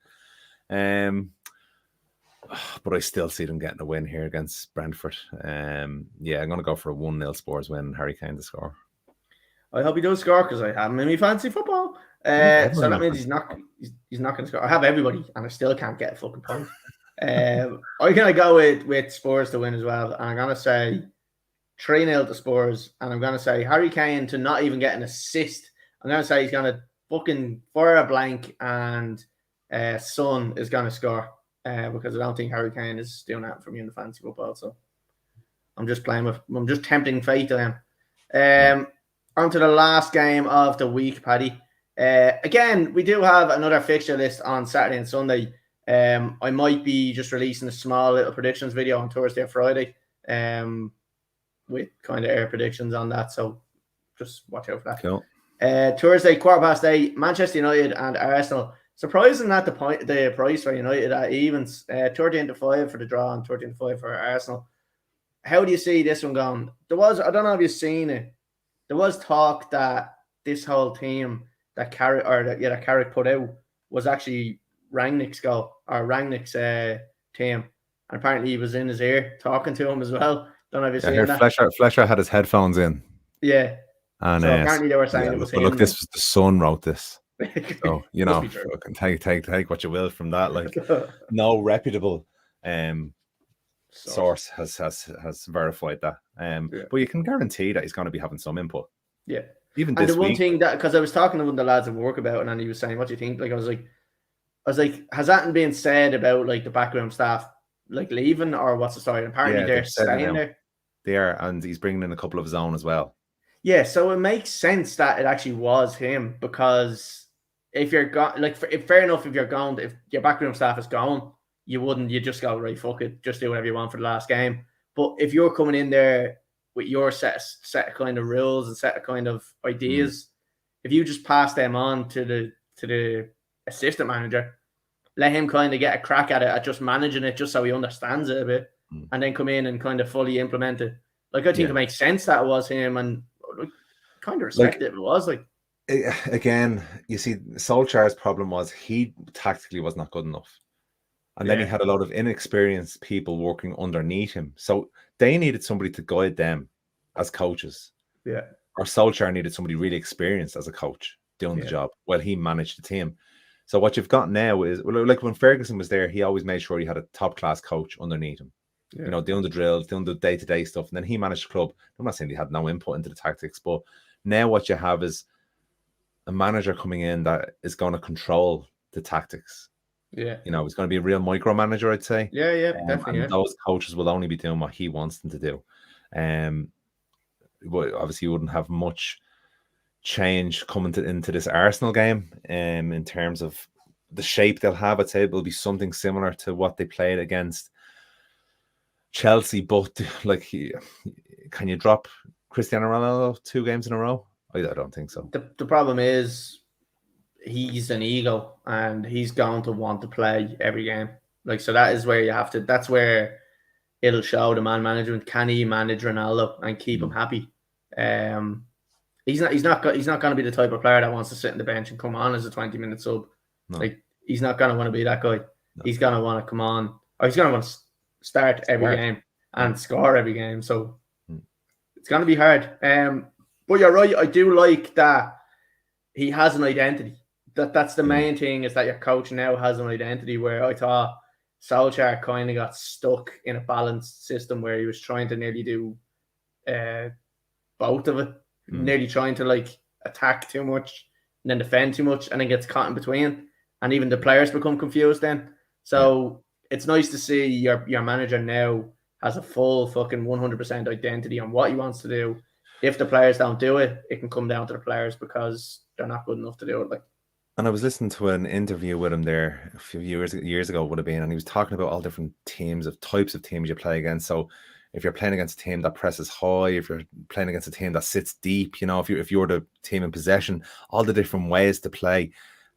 But I still see them getting a win here against Brentford. I'm going to go for a 1-0 Spurs win. Harry Kane to score. I hope he does score because I have him in my fantasy football. So that means he's not going to score. I have everybody and I still can't get a fucking point. I'm going to go with Spurs to win as well. And I'm going to say 3-0 to Spurs. And I'm going to say Harry Kane to not even get an assist. I'm going to say he's going to fucking fire a blank and Son is going to score. Because I don't think Harry Kane is doing that for me in the fantasy football. So I'm just tempting fate to him. On to the last game of the week, Paddy. Again, we do have another fixture list on Saturday and Sunday. I might be just releasing a small little predictions video on Thursday or Friday with kind of air predictions on that. So just watch out for that. Cool. Thursday, 8:15, Manchester United and Arsenal. Surprising that the price for United at evens, 13-5 for the draw and 13-5 for Arsenal. How do you see this one going? I don't know if you've seen it. There was talk that this whole team that Carrick put out was actually Rangnick's goal or Rangnick's team, and apparently he was in his ear talking to him as well. Don't know if you've seen that. Flesher had his headphones in. Yeah, and so apparently they were saying it was him. Look, this was the Sun wrote this. So take what you will from that. Like, no reputable source has verified that. But you can guarantee that he's going to be having some input. Yeah, even and this the one week, thing that, because I was talking to one of the lads at work about it, and he was saying, "What do you think?" Like, I was like, has that been said about like the backroom staff like leaving, or what's the story? Apparently they're staying there. They are, and he's bringing in a couple of his own as well. Yeah, so it makes sense that it actually was him, because if you're fair enough, if your backroom staff is gone, you just go, right, fuck it, just do whatever you want for the last game. But if you're coming in there with your set of kind of rules and set of kind of ideas, if you just pass them on to the assistant manager, let him kind of get a crack at it, at just managing it, just so he understands it a bit, and then come in and kind of fully implement it. Like, I think it makes sense that it was him, and kind of respect it if it was like. Again, you see, Solskjaer's problem was he tactically was not good enough. And then he had a lot of inexperienced people working underneath him. So they needed somebody to guide them as coaches. Yeah. Or Solskjaer needed somebody really experienced as a coach doing the job while he managed the team. So what you've got now is, like when Ferguson was there, he always made sure he had a top-class coach underneath him. You know, doing the drills, doing the day-to-day stuff. And then he managed the club. I'm not saying he had no input into the tactics, but now what you have is a manager coming in that is going to control the tactics. Yeah. You know, he's going to be a real micromanager, I'd say. Yeah, definitely. And those coaches will only be doing what he wants them to do. But obviously, you wouldn't have much change coming into this Arsenal game in terms of the shape they'll have. I'd say it will be something similar to what they played against Chelsea. But, like, can you drop Cristiano Ronaldo 2 games in a row? I don't think so. The problem is he's an ego, and he's going to want to play every game. Like, so that is where you have to. That's where it'll show the man management. Can he manage Ronaldo and keep him happy? He's not going to be the type of player that wants to sit on the bench and come on as a 20-minute sub. No. Like, he's not going to want to be that guy. No. He's going to want to come on, or he's going to want to start every game and score every game. So it's going to be hard. But you're right. I do like that he has an identity. That's the main thing, is that your coach now has an identity, where I thought Solskjaer kind of got stuck in a balanced system where he was trying to nearly do both of it, nearly trying to like attack too much and then defend too much, and then gets caught in between, and even the players become confused then. So it's nice to see your manager now has a full fucking 100% identity on what he wants to do. If the players don't do it, it can come down to the players because they're not good enough to do it. Like, and I was listening to an interview with him there a few years ago, would have been, and he was talking about all different types of teams you play against. So if you're playing against a team that presses high, if you're playing against a team that sits deep, if you're the team in possession, all the different ways to play.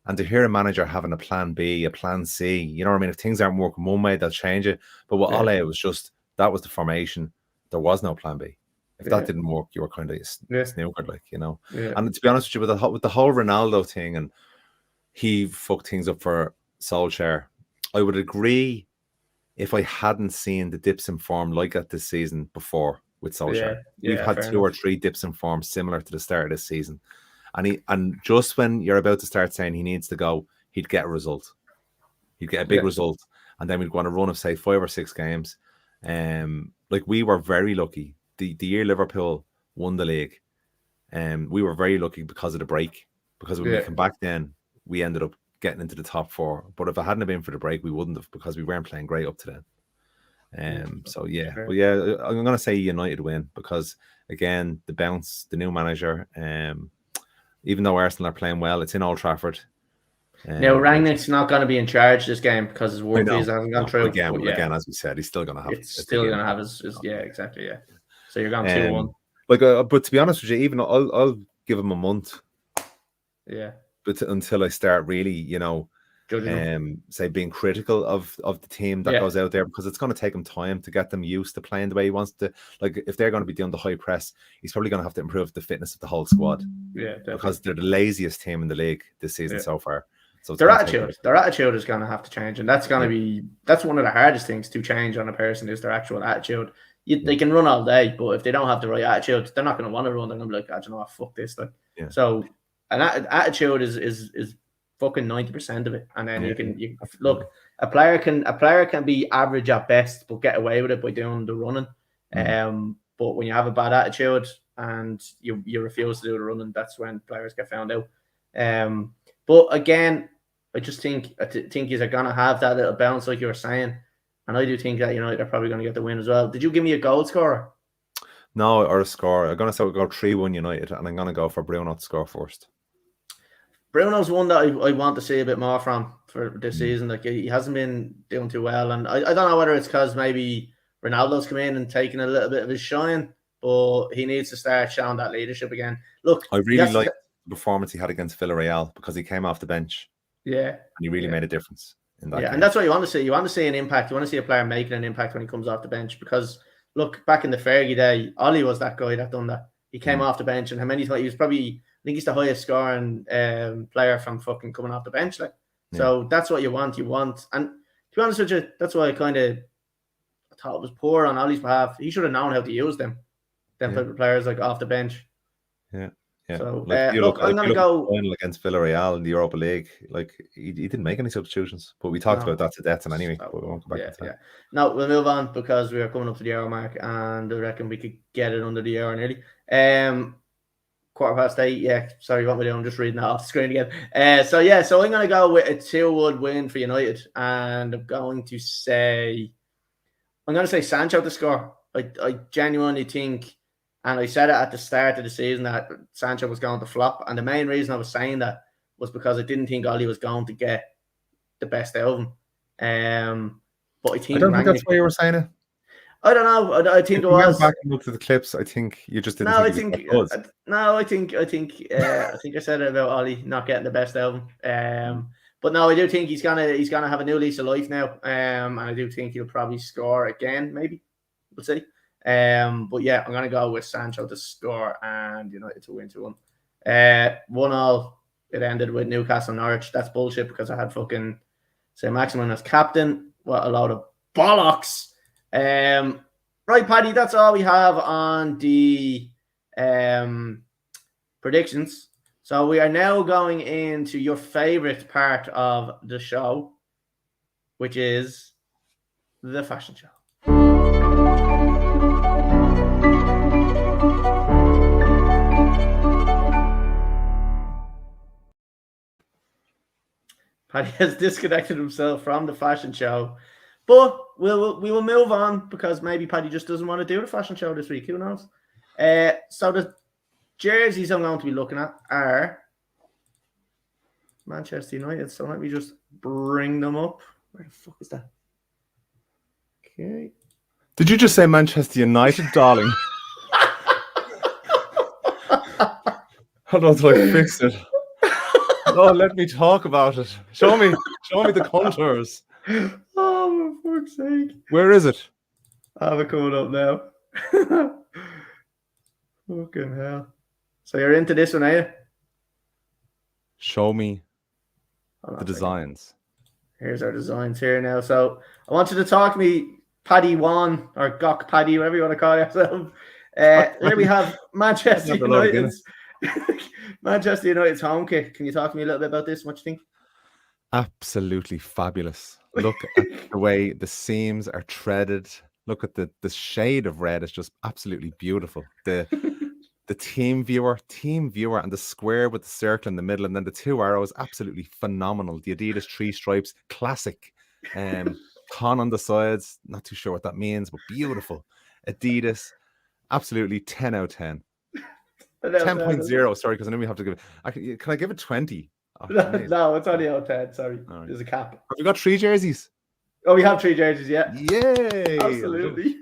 And to hear a manager having a plan B, a plan C, you know what I mean? If things aren't working one way, they'll change it. But with Ole, it was just, that was the formation. There was no plan B. If that didn't work, you were kind of snookered, like, Yeah. And to be honest with you, with the whole Ronaldo thing, and he fucked things up for Solskjaer, I would agree if I hadn't seen the dips in form like that this season before with Solskjaer. We've had 2 or 3 dips in form similar to the start of this season. And just when you're about to start saying he needs to go, he'd get a result. He'd get a big result. And then we'd go on a run of, say, 5 or 6 games. Like, we were very lucky. The year Liverpool won the league, we were very lucky because of the break. Because when we came back then, we ended up getting into the top 4. But if it hadn't been for the break, we wouldn't have, because we weren't playing great up to then. But I'm gonna say United win, because again, the bounce, the new manager, even though Arsenal are playing well, it's in Old Trafford. Now Rangnick's not going to be in charge this game because his work visa hasn't gone through. Again, as we said, he's still going to have. It's still going to have his exactly, yeah. So you're going 2-1. But to be honest with you, even I'll give him a month. Yeah. But until I start really, say being critical of the team that goes out there, because it's going to take him time to get them used to playing the way he wants to. Like, if they're going to be doing the high press, he's probably going to have to improve the fitness of the whole squad. Yeah, definitely. Because they're the laziest team in the league this season so far. So their attitude is going to have to change, and that's going to that's one of the hardest things to change on a person, is their actual attitude. They can run all day, but if they don't have the right attitude, they're not going to want to run. They're going to be like, I don't know, fuck this. Like, so an attitude is fucking 90% of it, and then you look. A player can be average at best, but get away with it by doing the running. But when you have a bad attitude and you refuse to do the running, that's when players get found out. But again, I think you're gonna have that little bounce, like you were saying, and I do think that United are probably going to get the win as well. Did you give me a goal scorer? No, or a score. I'm going to say we'll go 3-1 United, and I'm going to go for Bruno to score first. Bruno's one that I want to see a bit more from for this season. Like, he hasn't been doing too well, and I don't know whether it's because maybe Ronaldo's come in and taken a little bit of his shine, but he needs to start showing that leadership again. Look, I really like the performance he had against Villarreal, because he came off the bench. Yeah, and he really made a difference in that game. And that's what you want to see. You want to see an impact. You want to see a player making an impact when he comes off the bench. Because look, back in the Fergie day, Ollie was that guy that done that. He came off the bench, and how many times he was probably, I think he's the highest scoring player from fucking coming off the bench. Like, so that's what you want. And to be honest with you, that's why I thought it was poor on Ollie's behalf. He should have known how to use them type of players, like off the bench. Yeah. Yeah, so look, I'm going to go final against Villarreal in the Europa League. Like, he didn't make any substitutions, but we talked about that to death. And anyway, but we won't go back to that. No, we'll move on, because we are coming up to the hour mark, and I reckon we could get it under the hour nearly. 8:15. Yeah, sorry, what am I doing? I'm just reading that off the screen again. So I'm going to go with a 2-1 win for United, and I'm going to say Sancho to score. I genuinely think. And I said it at the start of the season that Sancho was going to flop. And the main reason I was saying that was because I didn't think Ollie was going to get the best out of him. But I think that's why you were saying it. I don't know. I think it was. Went back and looked at the clips. I think you just didn't. I think I said it about Ollie not getting the best out of him. But no, I do think he's gonna have a new lease of life now. And I do think he'll probably score again. Maybe we'll see. But yeah, I'm gonna go with Sancho to score and United to win 2-1. 1-1. It ended with Newcastle Norwich. That's bullshit, because I had fucking Saint-Maximin as captain. What a load of bollocks. Right, Paddy, that's all we have on the predictions. So we are now going into your favorite part of the show, which is the fashion show. Paddy has disconnected himself from the fashion show, But we will move on because maybe Paddy just doesn't want to do the fashion show this week. Who knows? So the jerseys I'm going to be looking at are Manchester United. So let me just bring them up. Where the fuck is that? Okay. Did you just say Manchester United, darling? Hold on till I fix it. Oh, let me talk about it. Show me the contours. Oh, for fuck's sake. Where is it? I have it coming up now. Fucking hell. So you're into this one, are you? Show me the designs. Here's our designs here now. So I want you to talk to me, Paddy One or Gok Paddy, whatever you want to call yourself. Here we have Manchester United's Manchester United's home kit. Can you talk to me a little bit about this? What do you think? Absolutely fabulous. Look at the way the seams are threaded. Look at the shade of red. It's just absolutely beautiful. The team viewer and the square with the circle in the middle and then the two arrows, absolutely phenomenal. The Adidas 3 stripes, classic. Con on the sides, not too sure what that means, but beautiful. Adidas, absolutely 10 out of 10. 10.0, sorry, because I know we have to give it. Can I give it 20? Oh, no, it's only out of 10, sorry. Right. There's a cap. Have we got 3 jerseys? Oh, we have 3 jerseys, yeah. Yay! Absolutely.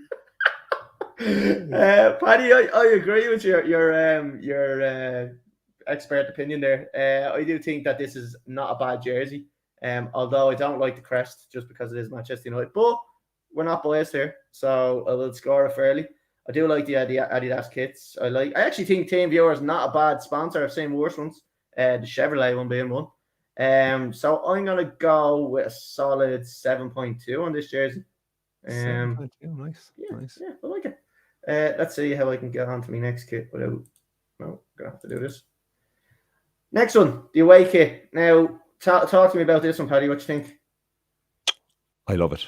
Paddy, I agree with your expert opinion there. I do think that this is not a bad jersey. Although I don't like the crest just because it is Manchester United, but we're not biased here, so I will score it fairly. I do like the Adidas kits. I actually think Team Viewer is not a bad sponsor. I've seen worse ones. The Chevrolet one being one. So I'm gonna go with a solid 7.2 on this jersey. 7.2, nice. Yeah, nice. Yeah, I like it. Let's see how I can get onto my next kit without. No, I'm gonna have to do this. Next one, the away kit. Now, talk to me about this one, Paddy. What do you think? I love it.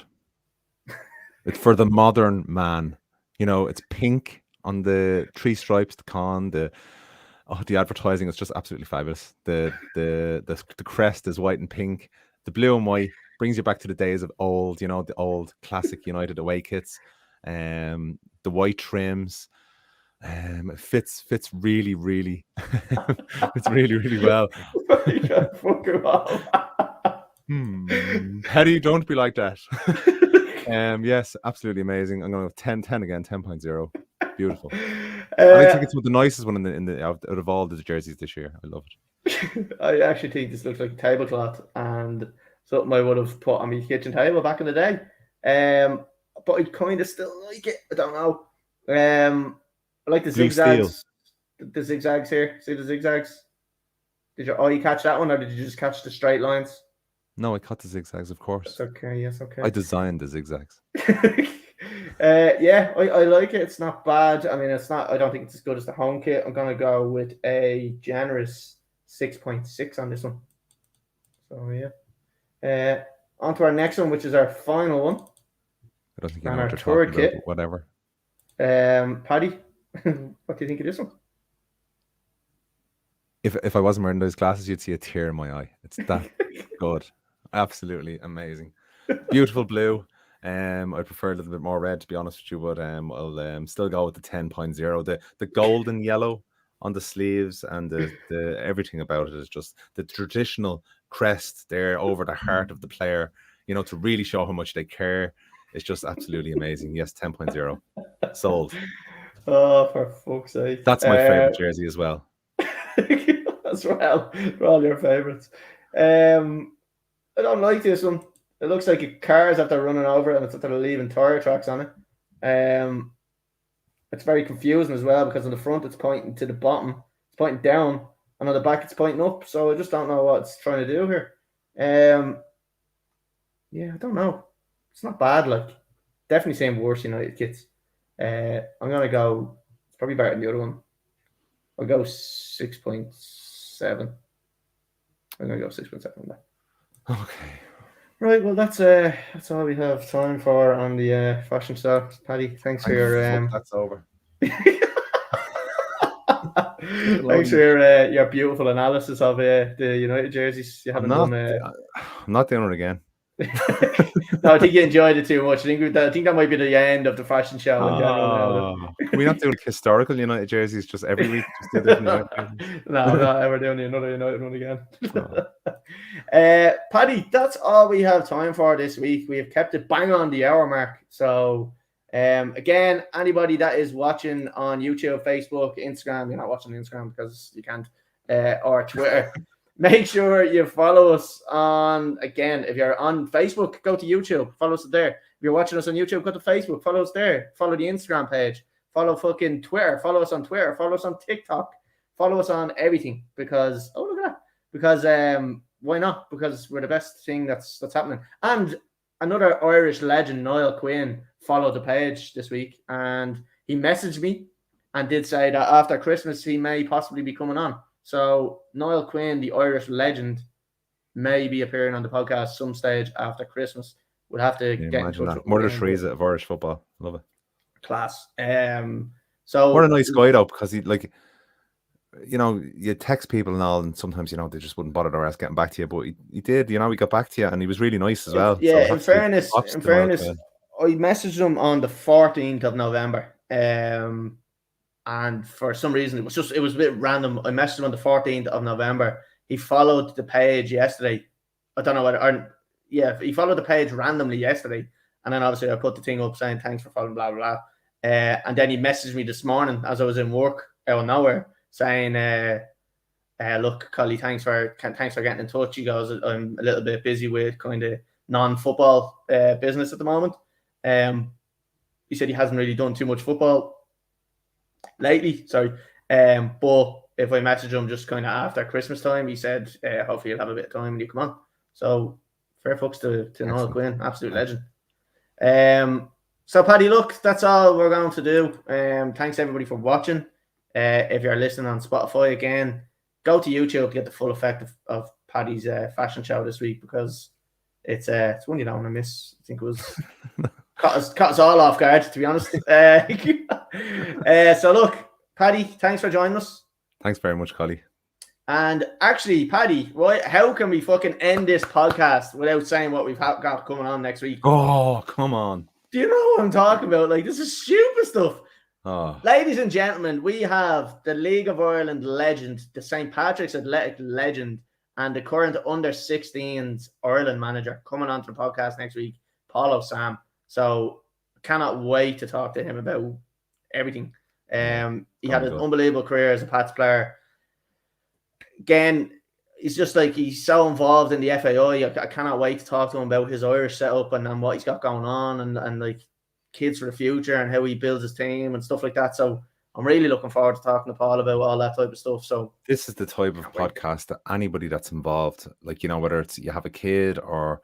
It's for the modern man. You know, it's pink on the 3 stripes, the con, the advertising is just absolutely fabulous. The crest is white and pink. The blue and white brings you back to the days of old, you know, the old classic United away kits. The white trims. It fits really, really it's really well. Paddy, don't be like that. Yes, absolutely amazing. I'm going to go 10 again, 10.0. Beautiful. I think it's the nicest one out of all the jerseys this year. I love it. I actually think this looks like a tablecloth and something I would have put on my kitchen table back in the day. But I kind of still like it. I don't know. I like the zigzags. The zigzags here. See the zigzags? Did your eye catch that one, or did you just catch the straight lines? No, I cut the zigzags, of course. That's okay. Yes, okay. I designed the zigzags. Yeah, I like it. It's not bad. I mean, it's not. I don't think it's as good as the home kit. I'm gonna go with a generous 6.6 on this one. So yeah. On to our next one, which is our final one. I don't think you know what you're talking about, but whatever. Paddy, what do you think of this one? If I wasn't wearing those glasses, you'd see a tear in my eye. It's that good. Absolutely amazing. Beautiful blue. I prefer a little bit more red, to be honest with you, but I'll still go with the 10.0. The golden yellow on the sleeves and the everything about it is just the traditional crest there over the heart of the player, you know, to really show how much they care. It's just absolutely amazing. Yes, 10.0. Sold. Oh, for fuck's sake. That's my favorite jersey as well. As well. For all your favorites. I don't like this one. It looks like a car's after running over it and it's after leaving tire tracks on it. It's very confusing as well because on the front it's pointing to the bottom, it's pointing down, and on the back it's pointing up. So I just don't know what it's trying to do here. Yeah, I don't know. It's not bad. Like, definitely saying worse United kits. I'm gonna go. It's probably better than the other one. I'll go 6.7. I'm gonna go 6.7 on that. Okay. Right, well that's all we have time for on the fashion show. Paddy, thanks for your that's over. Thanks for your beautiful analysis of the United jerseys. You haven't I'm not doing it again. No, I think you enjoyed it too much. I think that might be the end of the fashion show in general. Can we not do like historical United jerseys just every week? Just do different United jerseys? No, I'm not ever doing another United one again. Paddy, that's all we have time for this week. We have kept it bang on the hour mark. So, again, anybody that is watching on YouTube, Facebook, Instagram, you're not watching Instagram because you can't, or Twitter. Make sure you follow us on, again, if you're on Facebook, go to YouTube, follow us there. If you're watching us on YouTube, go to Facebook, follow us there. Follow the Instagram page, follow fucking Twitter, follow us on Twitter, follow us on TikTok, follow us on everything because, oh, look at that. Because, why not? Because we're the best thing that's happening. And another Irish legend, Niall Quinn, followed the page this week and he messaged me and did say that after Christmas, he may possibly be coming on. So Niall Quinn, the Irish legend, may be appearing on the podcast some stage after Christmas. We'll have to get in touch with Mother Teresa of Irish football. Love it. Class. So what a nice guy though, because he you text people and all, and sometimes they just wouldn't bother their ass getting back to you. But he did, he got back to you, and he was really nice as well. Yeah, so in fairness, I messaged him on the 14th of November. And for some reason, it was a bit random. I messaged him on the 14th of November. He followed the page yesterday. I don't know whether, he followed the page randomly yesterday. And then obviously I put the thing up saying, thanks for following, blah, blah, blah. And then he messaged me this morning as I was in work out of nowhere saying, look, Collie, thanks for getting in touch. He goes, I'm a little bit busy with kind of non-football business at the moment. He said he hasn't really done too much football lately, but if I message him just kind of after Christmas time, he said hopefully you'll have a bit of time when you come on. So fair fucks to Noel Quinn, absolute legend. So Paddy, look, that's all we're going to do. Thanks everybody for watching. If you're listening on Spotify, again, go to YouTube to get the full effect of Paddy's fashion show this week, because it's one you don't want to miss. I think it was caught us all off guard, to be honest. So look, Paddy, thanks for joining us. Thanks very much, Collie. And actually, Paddy, right, how can we fucking end this podcast without saying what we've got coming on next week? Oh, come on. Do you know what I'm talking about? Like, this is stupid stuff. Oh. Ladies and gentlemen, we have the League of Ireland legend, the St. Patrick's Athletic legend, and the current under-16s Ireland manager coming on to the podcast next week, Paulo Sam. So I cannot wait to talk to him about everything. He had an unbelievable career as a Pats player. Again, he's so involved in the FAI. I cannot wait to talk to him about his Irish setup and what he's got going on and like kids for the future and how he builds his team and stuff like that. So I'm really looking forward to talking to Paul about all that type of stuff. So this is the type of podcast that anybody that's involved, like, whether it's you have a kid or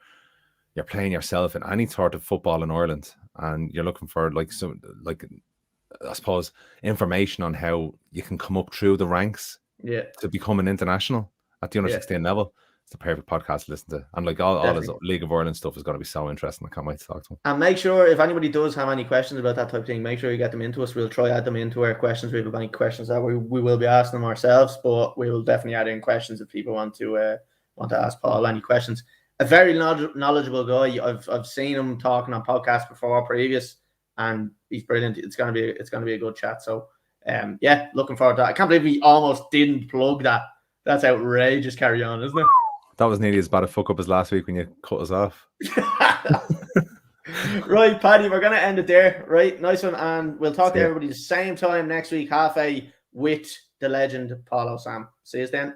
you're playing yourself in any sort of football in Ireland and you're looking for I suppose information on how you can come up through the ranks to become an international at the under-16 level. It's the perfect podcast to listen to. And like all his League of Ireland stuff is going to be so interesting. I can't wait to talk to him. And make sure, if anybody does have any questions about that type of thing, make sure you get them into us. We'll try add them into our questions. We have any questions that we will be asking them ourselves, but we will definitely add in questions if people want to ask Paul any questions. A very knowledgeable guy. I've seen him talking on podcasts before, previous, and he's brilliant. It's gonna be a good chat. So looking forward to that. I can't believe we almost didn't plug that. That's outrageous. Carry on, isn't it? That was nearly as bad a fuck up as last week when you cut us off. Right, Paddy, we're gonna end it there. Right, nice one, and we'll talk to everybody the same time next week, half a with the legend Paulo Sam. See you then.